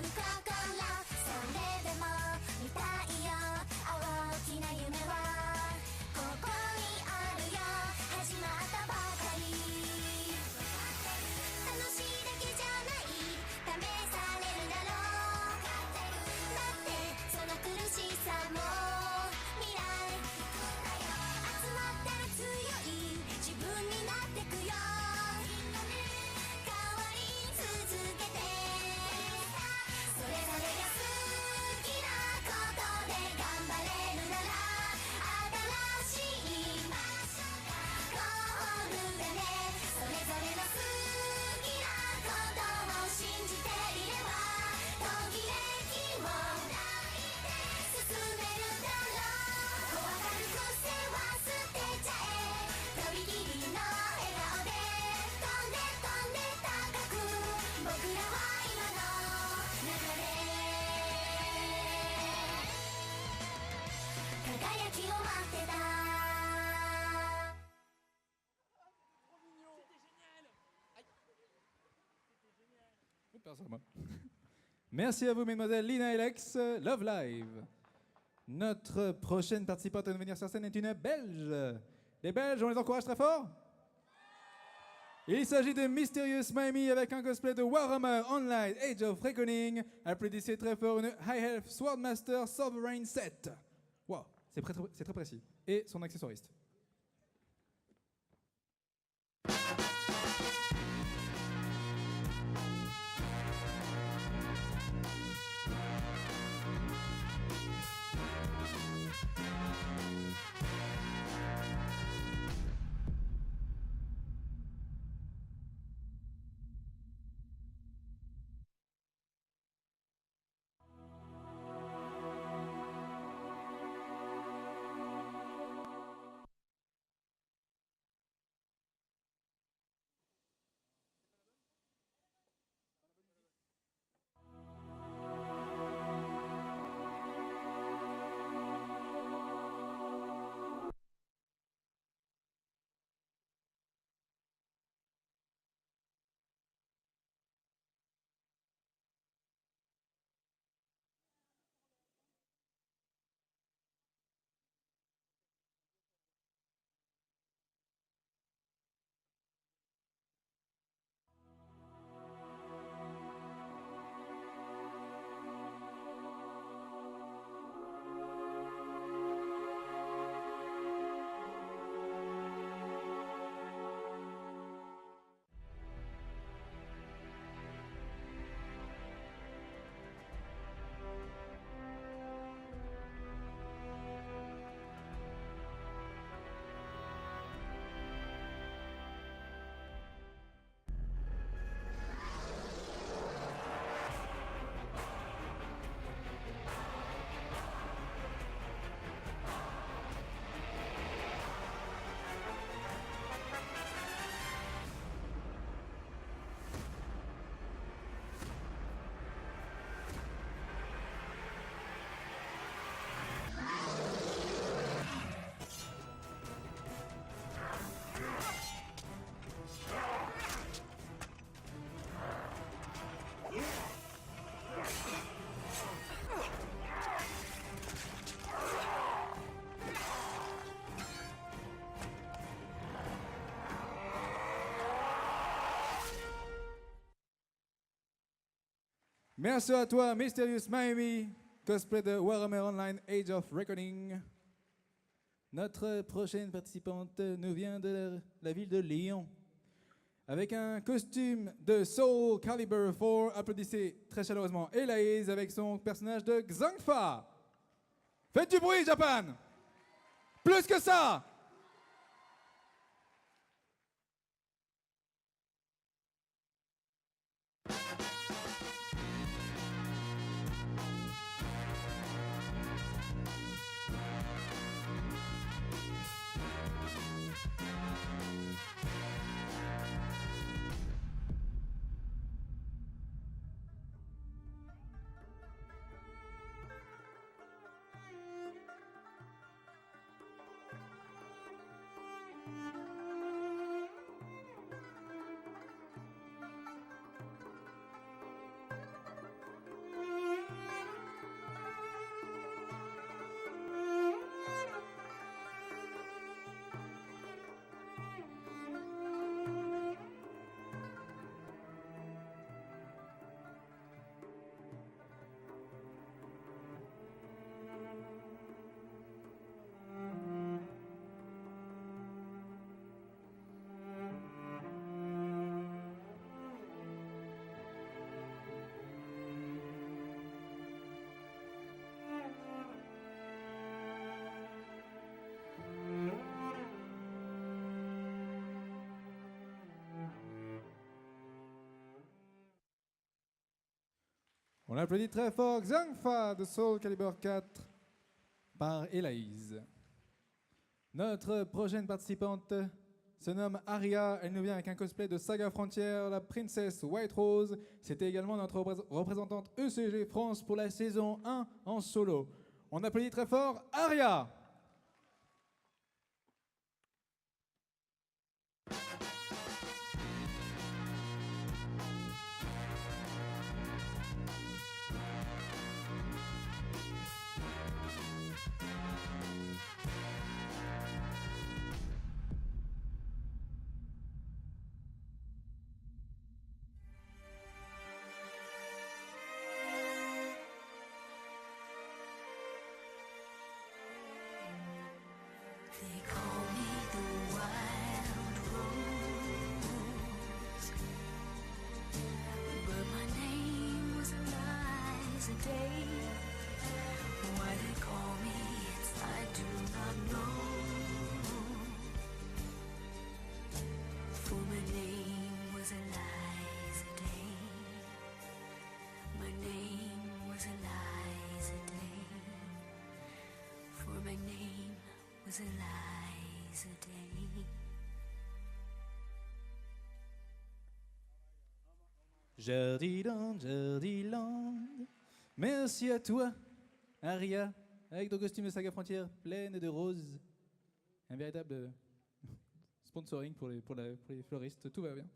向こうからそれでも見たいよ大きな夢はここにあるよ始まったばかり楽しいだけじゃない試されるだろうだってその苦しさも未来集まったら強い自分になってくよ変わり続けてそれぞれが好きなことで頑張れるなら新しいゴールでねそれぞれの好きなことを信じていれば途切れ気を進めるだろう怖がる癖は捨てちゃえとびきりの笑顔で飛んで飛んで高く僕らは今の中で輝きを待ってたMerci à vous, mesdemoiselles Lina et Lex. Love Live. Notre prochaine participante à venir sur scène est une Belge. Les Belges, on les encourage très fort. Il s'agit de Mysterious Miami avec un cosplay de Warhammer Online Age of Reckoning. Applaudissez très fort une High Elf Swordmaster Sovereign 7. Wow, c'est très précis. Et son accessoiriste. Merci à toi, Mysterious Miami, cosplay de Warhammer Online Age of Reckoning. Notre prochaine participante nous vient de la ville de Lyon. Avec un costume de Soul Calibur 4, applaudissez très chaleureusement Elaïse avec son personnage de Xangfa. Faites du bruit, Japan! Plus que ça! On applaudit très fort Xiangfa de Soul Calibur 4 par Hélaïse. Notre prochaine participante se nomme Aria. Elle nous vient avec un cosplay de Saga Frontier, la princesse White Rose. C'était également notre représentante ECG France pour la saison 1 en solo. On applaudit très fort Aria. They call me the wild rose, but my name was Eliza Day. Why they call me, I do not know. For my name was Eliza Day. My name was Eliza Day. For my name was Eliza Day. Jardiland, Jardiland. Merci à toi, Aria, avec ton costume de Saga Frontière pleine de roses. Un véritable sponsoring pour les fleuristes, tout va bien.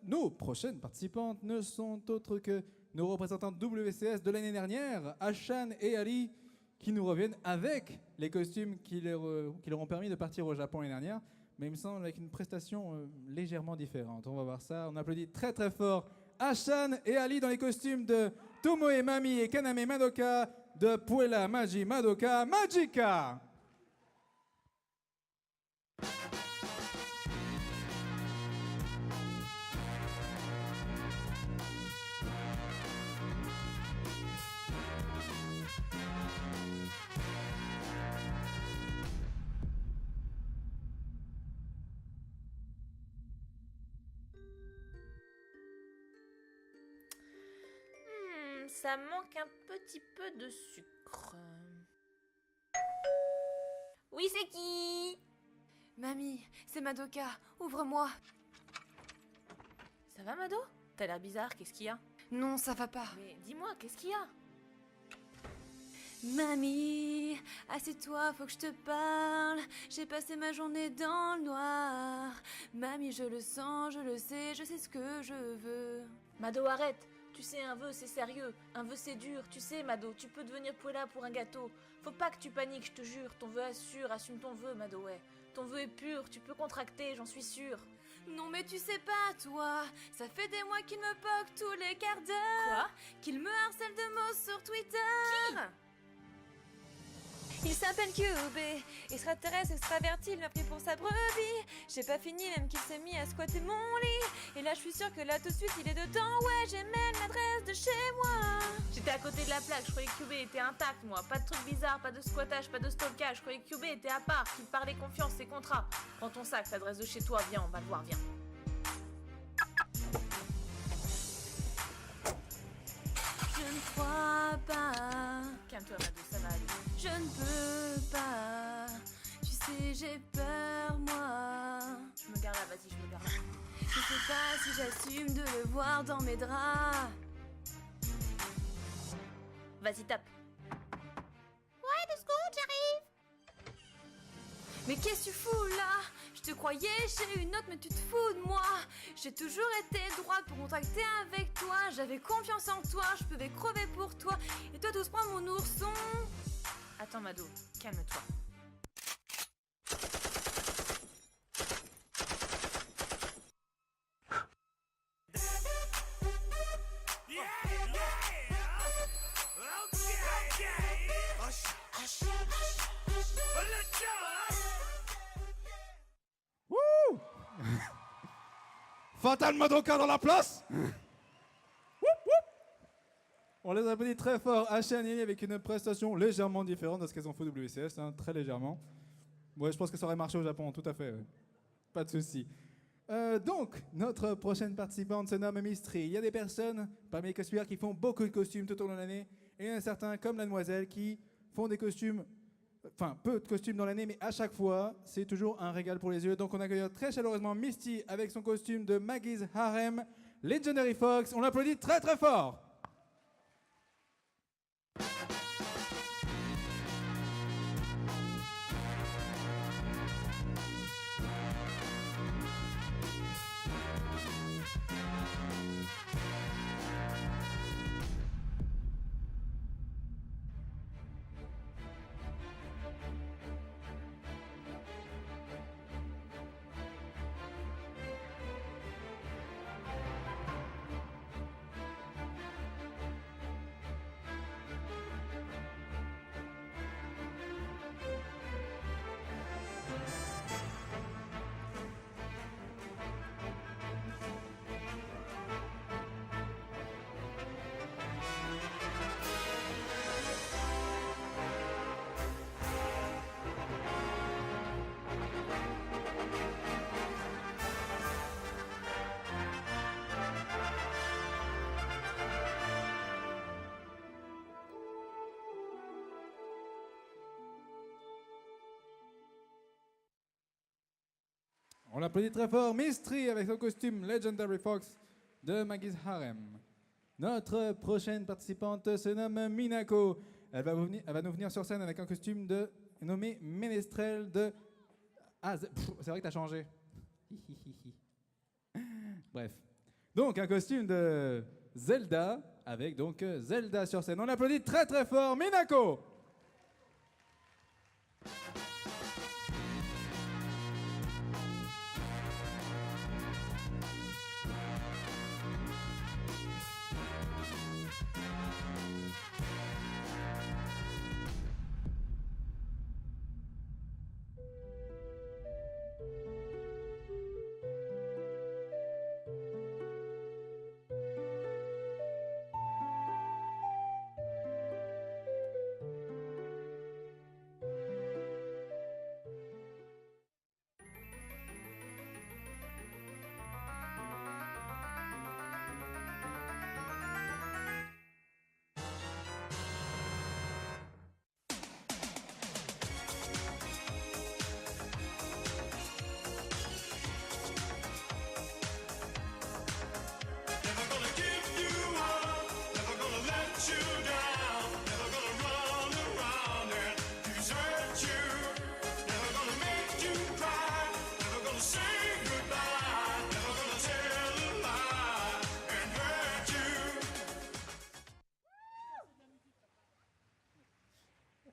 Nos prochaines participantes ne sont autres que nos représentantes WCS de l'année dernière, Ashan et Ali, qui nous reviennent avec les costumes qui leur ont permis de partir au Japon l'année dernière, mais il me semble avec une prestation légèrement différente. On va voir ça. On applaudit très très fort Ashan et Ali dans les costumes de Tomoe Mami et Kaname Madoka de Puella Magi Madoka Magica. Ça manque un petit peu de sucre. Oui, c'est qui? Mamie, c'est Madoka, ouvre-moi. Ça va, Mado? T'as l'air bizarre, qu'est-ce qu'il y a? Non, ça va pas. Mais dis-moi, qu'est-ce qu'il y a? Mamie, assieds-toi, faut que je te parle. J'ai passé ma journée dans le noir. Mamie, je le sens, je le sais, je sais ce que je veux. Mado, arrête. Tu sais, un vœu, c'est sérieux. Un vœu, c'est dur. Tu sais, Mado, tu peux devenir Puella pour un gâteau. Faut pas que tu paniques, je te jure. Ton vœu assure, assume ton vœu, Mado, ouais. Ton vœu est pur, tu peux contracter, j'en suis sûre. Non mais tu sais pas, toi, ça fait des mois qu'il me poque tous les quarts d'heure. Quoi? Qu'il me harcèle de mots sur Twitter. Qui? Il s'appelle QB, extraterrestre, extraverti, il m'a pris pour sa brebis. J'ai pas fini, même qu'il s'est mis à squatter mon lit. Et là je suis sûre que là tout de suite il est dedans. Ouais, j'ai même l'adresse de chez moi. J'étais à côté de la plaque, je croyais que QB était intact, moi. Pas de trucs bizarres, pas de squattage, pas de stockage. Je croyais que QB était à part, qu'il parlait confiance, ses contrats. Prends ton sac, l'adresse de chez toi, viens, on va le voir, viens. Je ne crois pas. Calme-toi, Mado, ça va aller. Je ne peux pas. Tu sais, j'ai peur, moi. Je me garde là, vas-y, je me garde là. Je sais pas si j'assume de le voir dans mes draps. Vas-y, tape. Ouais, 2 secondes, j'arrive. Mais qu'est-ce que tu fous là? Je te croyais chez une autre, mais tu te fous de moi. J'ai toujours été droite pour contracter avec toi. J'avais confiance en toi, je pouvais crever pour toi. Et toi, tous prends mon ourson. Attends, Mado, calme-toi. Wouh! Fatal Madoka dans la place. On les applaudit très fort. Ashan et Ali avec une prestation légèrement différente de ce qu'elles ont fait au WCS, hein, très légèrement. Ouais, je pense que ça aurait marché au Japon, tout à fait. Ouais. Pas de souci. Donc, notre prochaine participante se nomme Mystery. Il y a des personnes parmi les cosplayers qui font beaucoup de costumes tout au long de l'année. Et il y en a certains, comme la demoiselle, qui font des costumes, enfin peu de costumes dans l'année, mais à chaque fois, c'est toujours un régal pour les yeux. Donc on accueille très chaleureusement Misty avec son costume de Maggie's Harem, Legendary Fox. On l'applaudit très très fort. On l'applaudit très fort, Mystery avec son costume Legendary Fox de Maggie's Harem. Notre prochaine participante se nomme Minako. Elle va nous venir sur scène avec un costume nommé Ménestrel de... Ah, c'est vrai que t'as changé. Bref. Donc, un costume de Zelda avec donc Zelda sur scène. On l'applaudit très très fort, Minako.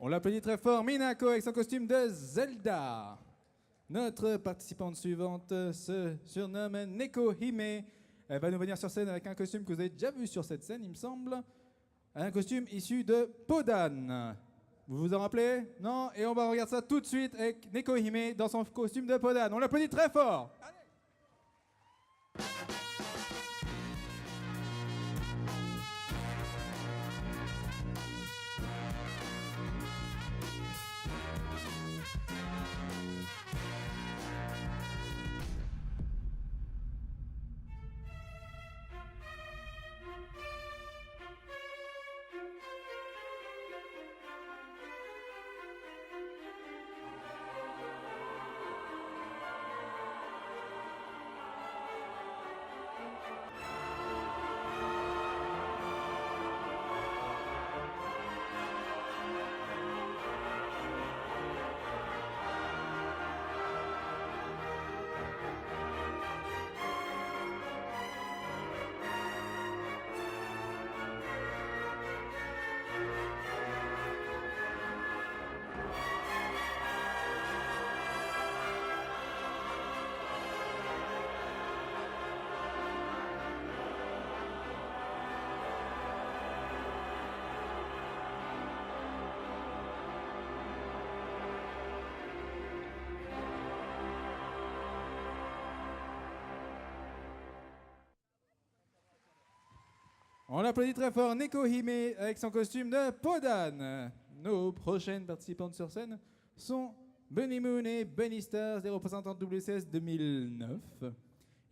On l'applaudit très fort, Minako avec son costume de Zelda. Notre participante suivante se surnomme Neko Hime. Elle va nous venir sur scène avec un costume que vous avez déjà vu sur cette scène, il me semble. Un costume issu de Podan. Vous vous en rappelez? Non? Et on va regarder ça tout de suite avec Neko Hime dans son costume de Podan. On l'applaudit très fort. On applaudit très fort Neko Hime avec son costume de Podan. Nos prochaines participantes sur scène sont Bunny Moon et Bunny Stars, des représentants de WCS 2009.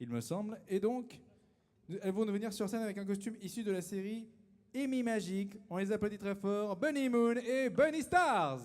il me semble. Et donc, elles vont venir sur scène avec un costume issu de la série Amy Magique. On les applaudit très fort. Bunny Moon et Bunny Stars.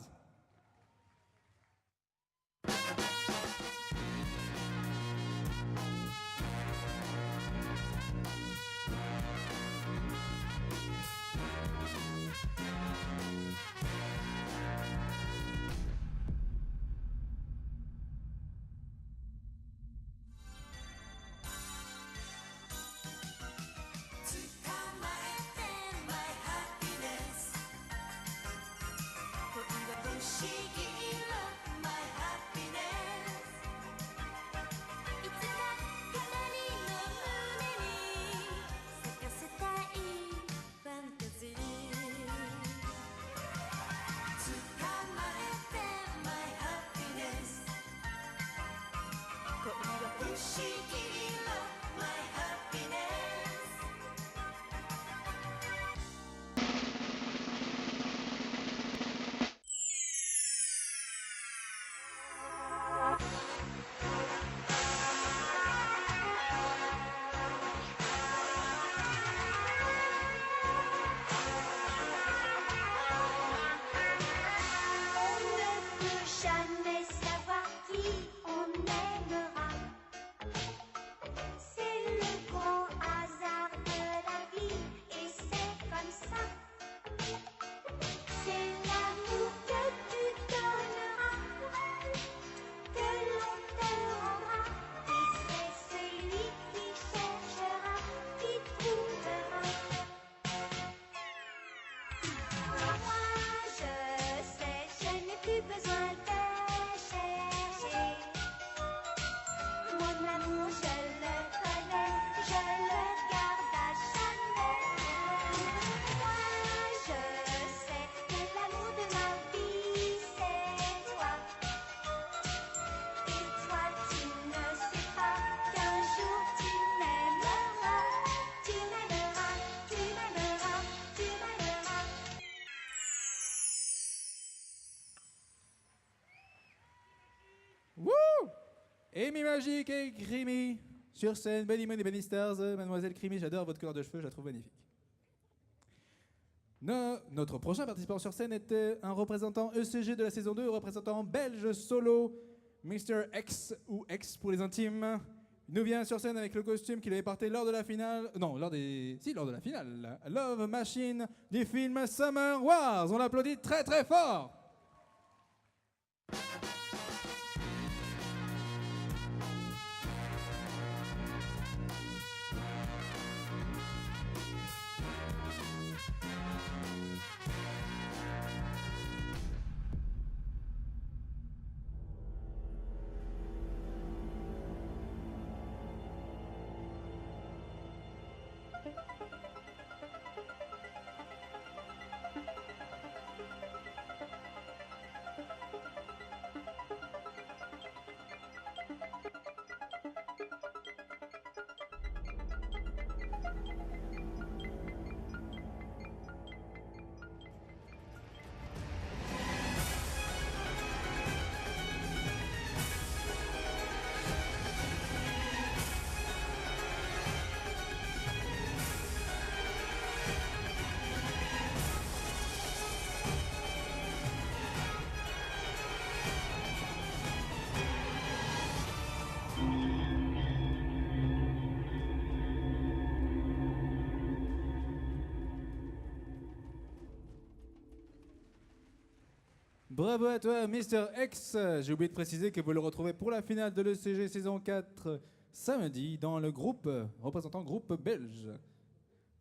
On ne peut jamais savoir qui on aimera. C'est le grand hasard de la vie et c'est comme ça. C'est l'amour que tu donneras, que l'on te rendra. Et c'est celui qui cherchera, qui trouvera. Moi je sais, je n'ai plus besoin de chercher. Mon amour, je le connais, je le garde à jamais. Moi je sais que l'amour de ma vie, c'est toi. Et toi, tu ne sais pas qu'un jour tu m'aimeras. Tu m'aimeras, tu m'aimeras, tu m'aimeras. Wouh! Amy Magique et Creamy sur scène. Bunny Moon et Bunny Stars. Mademoiselle Creamy, j'adore votre couleur de cheveux, je la trouve magnifique. Notre prochain participant sur scène était un représentant ECG de la saison 2, représentant belge solo, Mr. X ou X pour les intimes. Il nous vient sur scène avec le costume qu'il avait porté lors de la finale. Non, lors de la finale. Love Machine du film Summer Wars. On l'applaudit très très fort. Bravo à toi, Mr. X. J'ai oublié de préciser que vous le retrouvez pour la finale de l'ECG saison 4 samedi dans le groupe représentant groupe belge.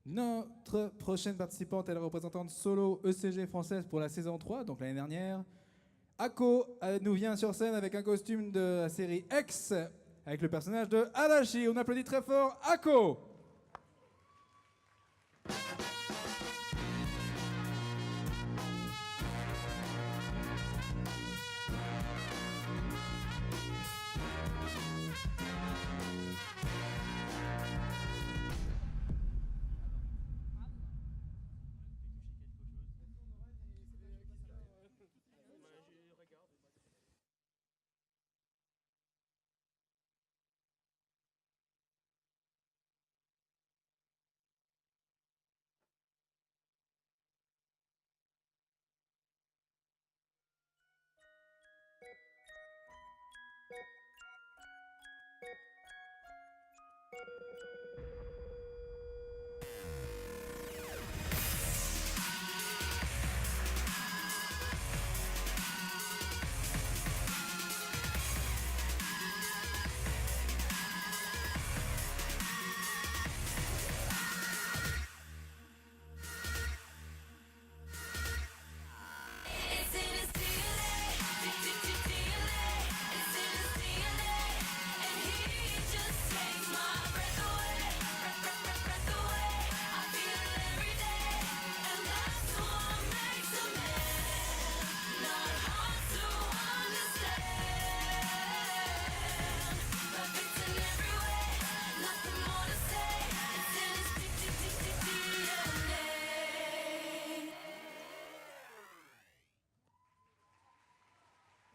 Notre prochaine participante est la représentante solo ECG française pour la saison 3, donc l'année dernière. Ako nous vient sur scène avec un costume de la série X avec le personnage de Adachi. On applaudit très fort Ako.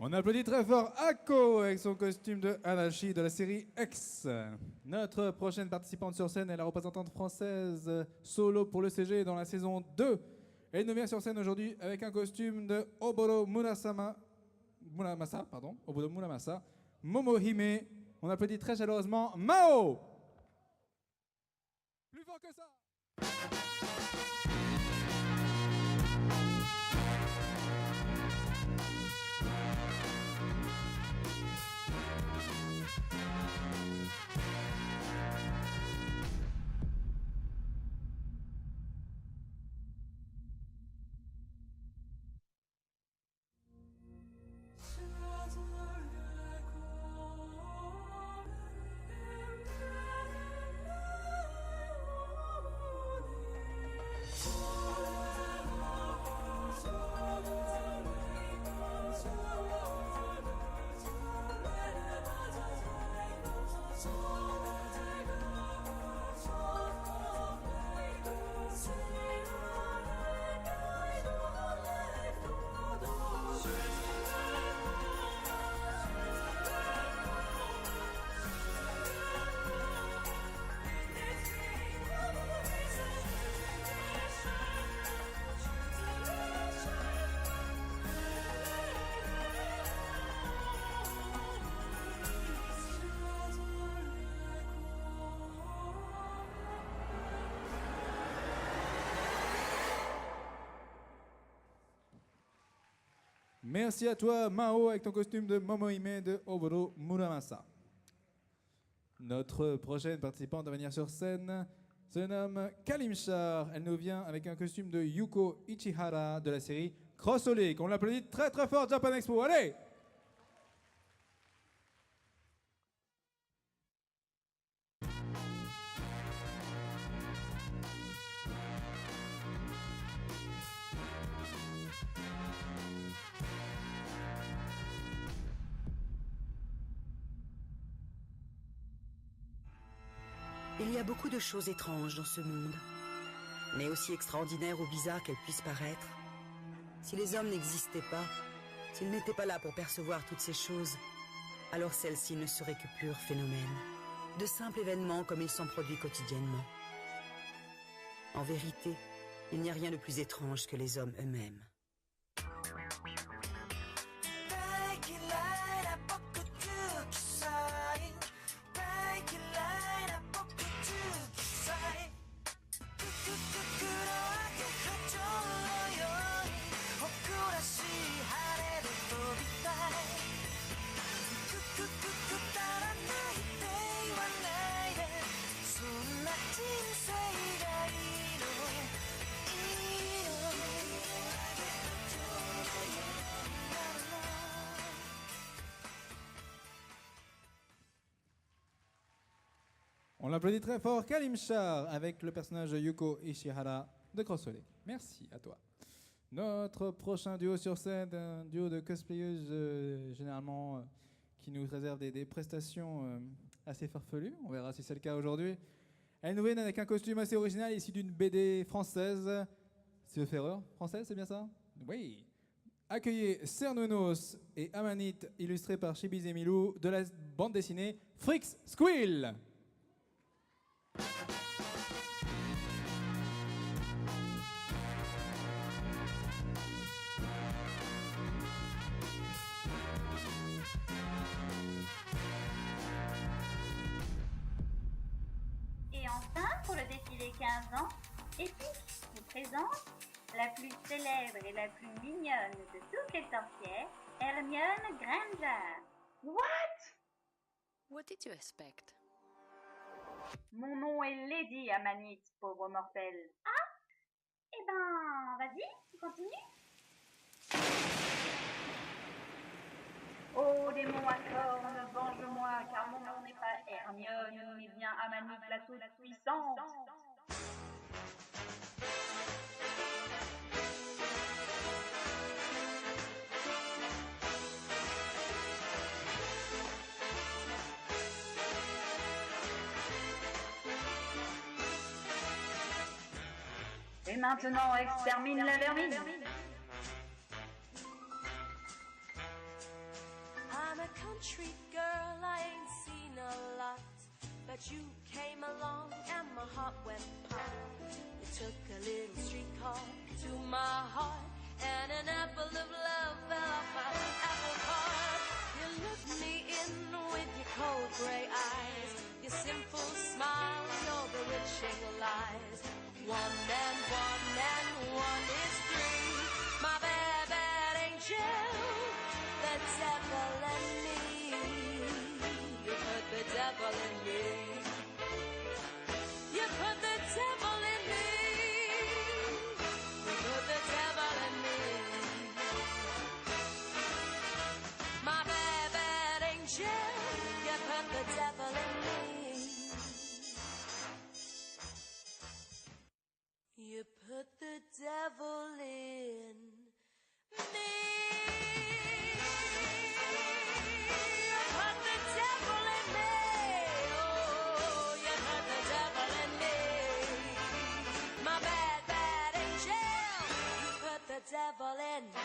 On applaudit très fort Akko avec son costume de Anashi de la série X. Notre prochaine participante sur scène est la représentante française solo pour le CG dans la saison 2. Elle nous vient sur scène aujourd'hui avec un costume de Oboro Muramasa, Momohime. On applaudit très chaleureusement Mao. Plus fort que ça. Merci à toi, Mao, avec ton costume de Momohime de Oboro Muramasa. Notre prochaine participante à venir sur scène se nomme Kalimchar. Elle nous vient avec un costume de Yuko Ichihara de la série Crossolic. On l'applaudit très très fort, Japan Expo. Allez! Il y a beaucoup de choses étranges dans ce monde, mais aussi extraordinaires ou bizarres qu'elles puissent paraître. Si les hommes n'existaient pas, s'ils n'étaient pas là pour percevoir toutes ces choses, alors celles-ci ne seraient que purs phénomènes, de simples événements comme ils s'en produisent quotidiennement. En vérité, il n'y a rien de plus étrange que les hommes eux-mêmes. On l'applaudit très fort, Kalimchar, avec le personnage de Yuko Ishihara de Crossolic. Merci à toi. Notre prochain duo sur scène, un duo de cosplayeuses généralement qui nous réserve des prestations assez farfelues. On verra si c'est le cas aujourd'hui. Elles nous viennent avec un costume assez original issu d'une BD française. C'est Ferreur française, c'est bien ça? Oui. Accueillez Cernounos et Amanite, illustrés par Chibiz et Milou, de la bande dessinée Frix Squill. Et enfin, pour le défilé 15 ans, Epic nous présente la plus célèbre et la plus mignonne de toutes les sorcières, Hermione Granger. What? What did you expect? Mon nom est Lady Amanite, pauvre mortel. Ah? Eh ben, vas-y, continue. Oh, démon à cornes, venge-moi, car mon nom n'est pas Hermione, mais bien Amanite la toute-puissante. Et maintenant, extermine la vermine. I'm a country girl, I ain't seen a lot. But you came along and my heart went pop. You took a little streetcar to my heart, and an apple of love fell off my apple cart. You looked me in with your cold gray eyes, your simple smile, your bewitching lies. One and one is three. My bad, bad angel, the devil in me. You put the devil in me. You put the devil in me. You put the devil in me. My bad, bad angel, you put the devil in me. You put the devil in me. You put the devil in me. Oh, you put the devil in me. My bad, bad angel. You put the devil in me.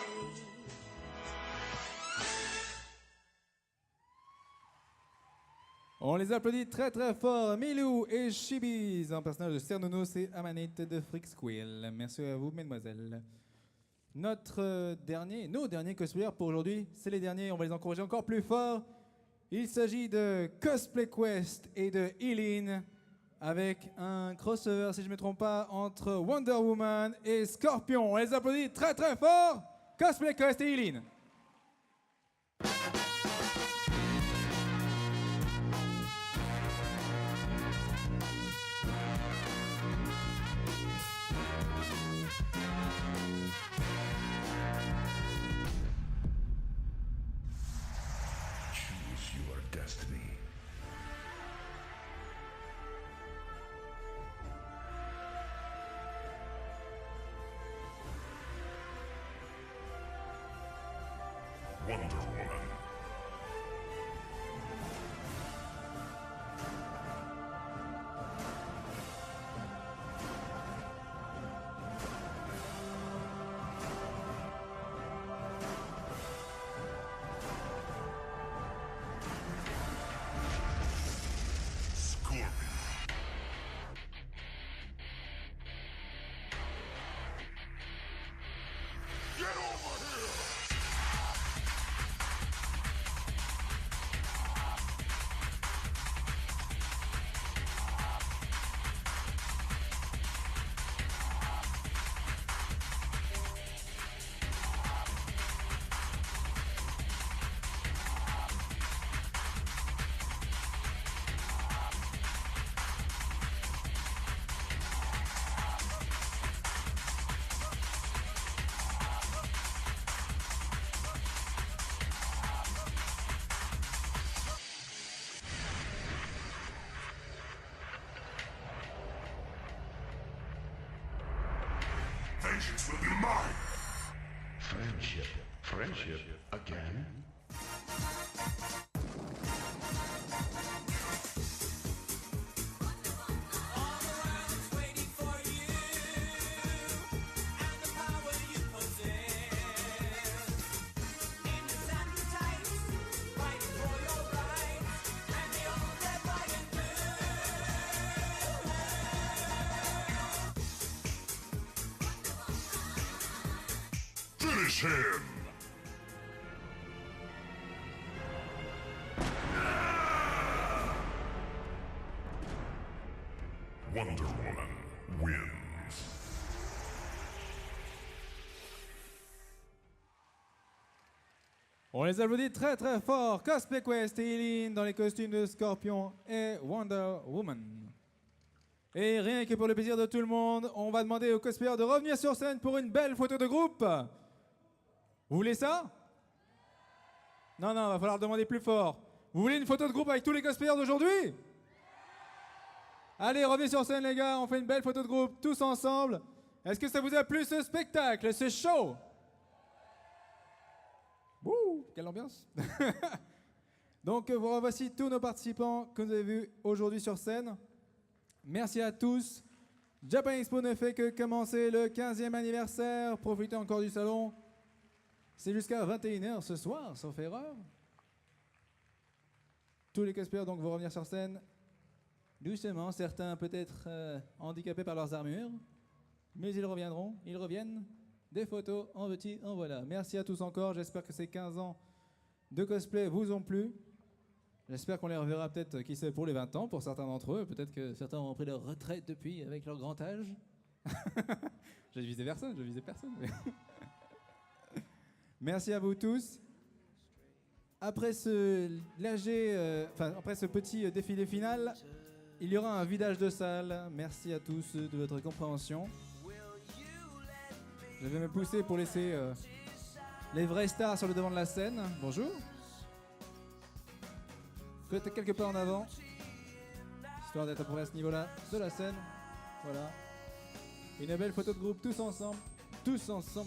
On les applaudit très très fort, Milou et Chibiz, en personnage de Cernunnos et Amanite de Freak Squill. Merci à vous, mesdemoiselles. Nos derniers cosplayers pour aujourd'hui, c'est les derniers, on va les encourager encore plus fort. Il s'agit de Cosplay Quest et de Eileen, avec un crossover, si je ne me trompe pas, entre Wonder Woman et Scorpion. On les applaudit très très fort, Cosplay Quest et Eileen. Wonder Woman. Scorpion. Get over here! Vengeance will be mine! Friendship. Friendship again? Finish him! Wonder Woman wins. On les applaudit très très fort, Cosplay Quest et Eileen dans les costumes de Scorpion et Wonder Woman. Et rien que pour le plaisir de tout le monde, on va demander aux cosplayers de revenir sur scène pour une belle photo de groupe. Vous voulez ça? Non, va falloir demander plus fort. Vous voulez une photo de groupe avec tous les cosplayers d'aujourd'hui? Allez, revenez sur scène les gars, on fait une belle photo de groupe, tous ensemble. Est-ce que ça vous a plu ce spectacle, ce show? Ouh, quelle ambiance. Donc voici tous nos participants que vous avez vus aujourd'hui sur scène. Merci à tous. Japan Expo ne fait que commencer le 15e anniversaire. Profitez encore du salon. C'est jusqu'à 21h ce soir, sauf erreur. Tous les cosplayers donc vont revenir sur scène doucement, certains peut-être handicapés par leurs armures, mais ils reviendront, ils reviennent. Des photos, en petit, en voilà. Merci à tous encore, j'espère que ces 15 ans de cosplay vous ont plu. J'espère qu'on les reverra peut-être, qui sait, pour les 20 ans, pour certains d'entre eux. Peut-être que certains ont pris leur retraite depuis, avec leur grand âge. Je visais personne, mais... Merci à vous tous. Après ce petit défilé final, il y aura un vidage de salle. Merci à tous de votre compréhension. Je vais me pousser pour laisser les vraies stars sur le devant de la scène. Bonjour. Faites quelques pas en avant, histoire d'être à peu près à ce niveau-là de la scène. Voilà. Une belle photo de groupe, tous ensemble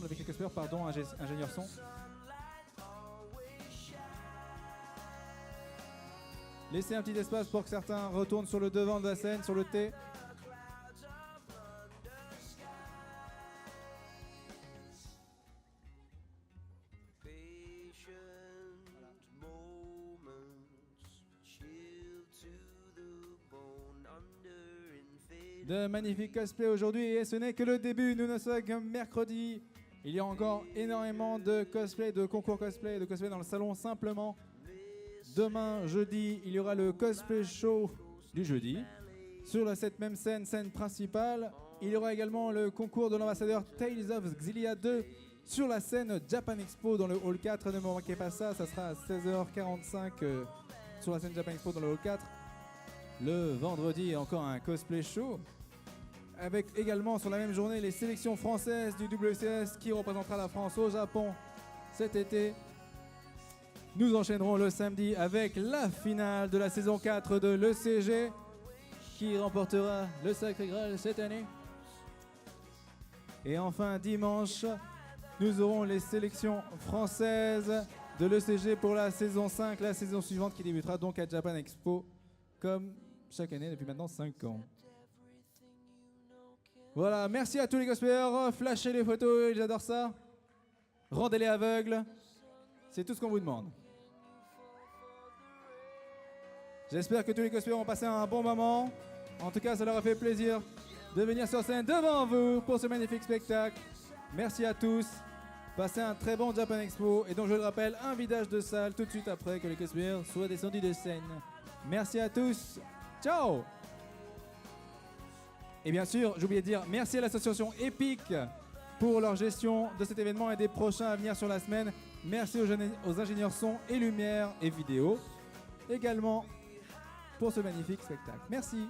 avec les cosplayers, pardon, ingénieur son. Laissez un petit espace pour que certains retournent sur le devant de la scène, sur le T. De magnifiques cosplays aujourd'hui et ce n'est que le début, nous ne sommes que mercredi. Il y a encore énormément de cosplay, de concours cosplay, de cosplay dans le salon simplement. Demain, jeudi, il y aura le cosplay show du jeudi. Sur cette même scène principale, il y aura également le concours de l'ambassadeur Tales of Xillia 2 sur la scène Japan Expo dans le hall 4. Ne manquez pas ça, ça sera à 16h45 sur la scène Japan Expo dans le hall 4. Le vendredi, encore un cosplay show. Avec également sur la même journée les sélections françaises du WCS qui représentera la France au Japon cet été. Nous enchaînerons le samedi avec la finale de la saison 4 de l'ECG qui remportera le Sacré Graal cette année. Et enfin dimanche, nous aurons les sélections françaises de l'ECG pour la saison 5, la saison suivante qui débutera donc à Japan Expo comme chaque année depuis maintenant 5 ans. Voilà, merci à tous les cosplayers, flashez les photos, ils adorent ça. Rendez-les aveugles, c'est tout ce qu'on vous demande. J'espère que tous les cosplayers ont passé un bon moment. En tout cas, ça leur a fait plaisir de venir sur scène devant vous pour ce magnifique spectacle. Merci à tous. Passez un très bon Japan Expo. Et donc, je le rappelle, un vidage de salle tout de suite après que les cosplayers soient descendus de scène. Merci à tous. Ciao! Et bien sûr, j'ai oublié de dire merci à l'association Epic pour leur gestion de cet événement et des prochains à venir sur la semaine. Merci aux ingénieurs son et lumière et vidéo également pour ce magnifique spectacle. Merci.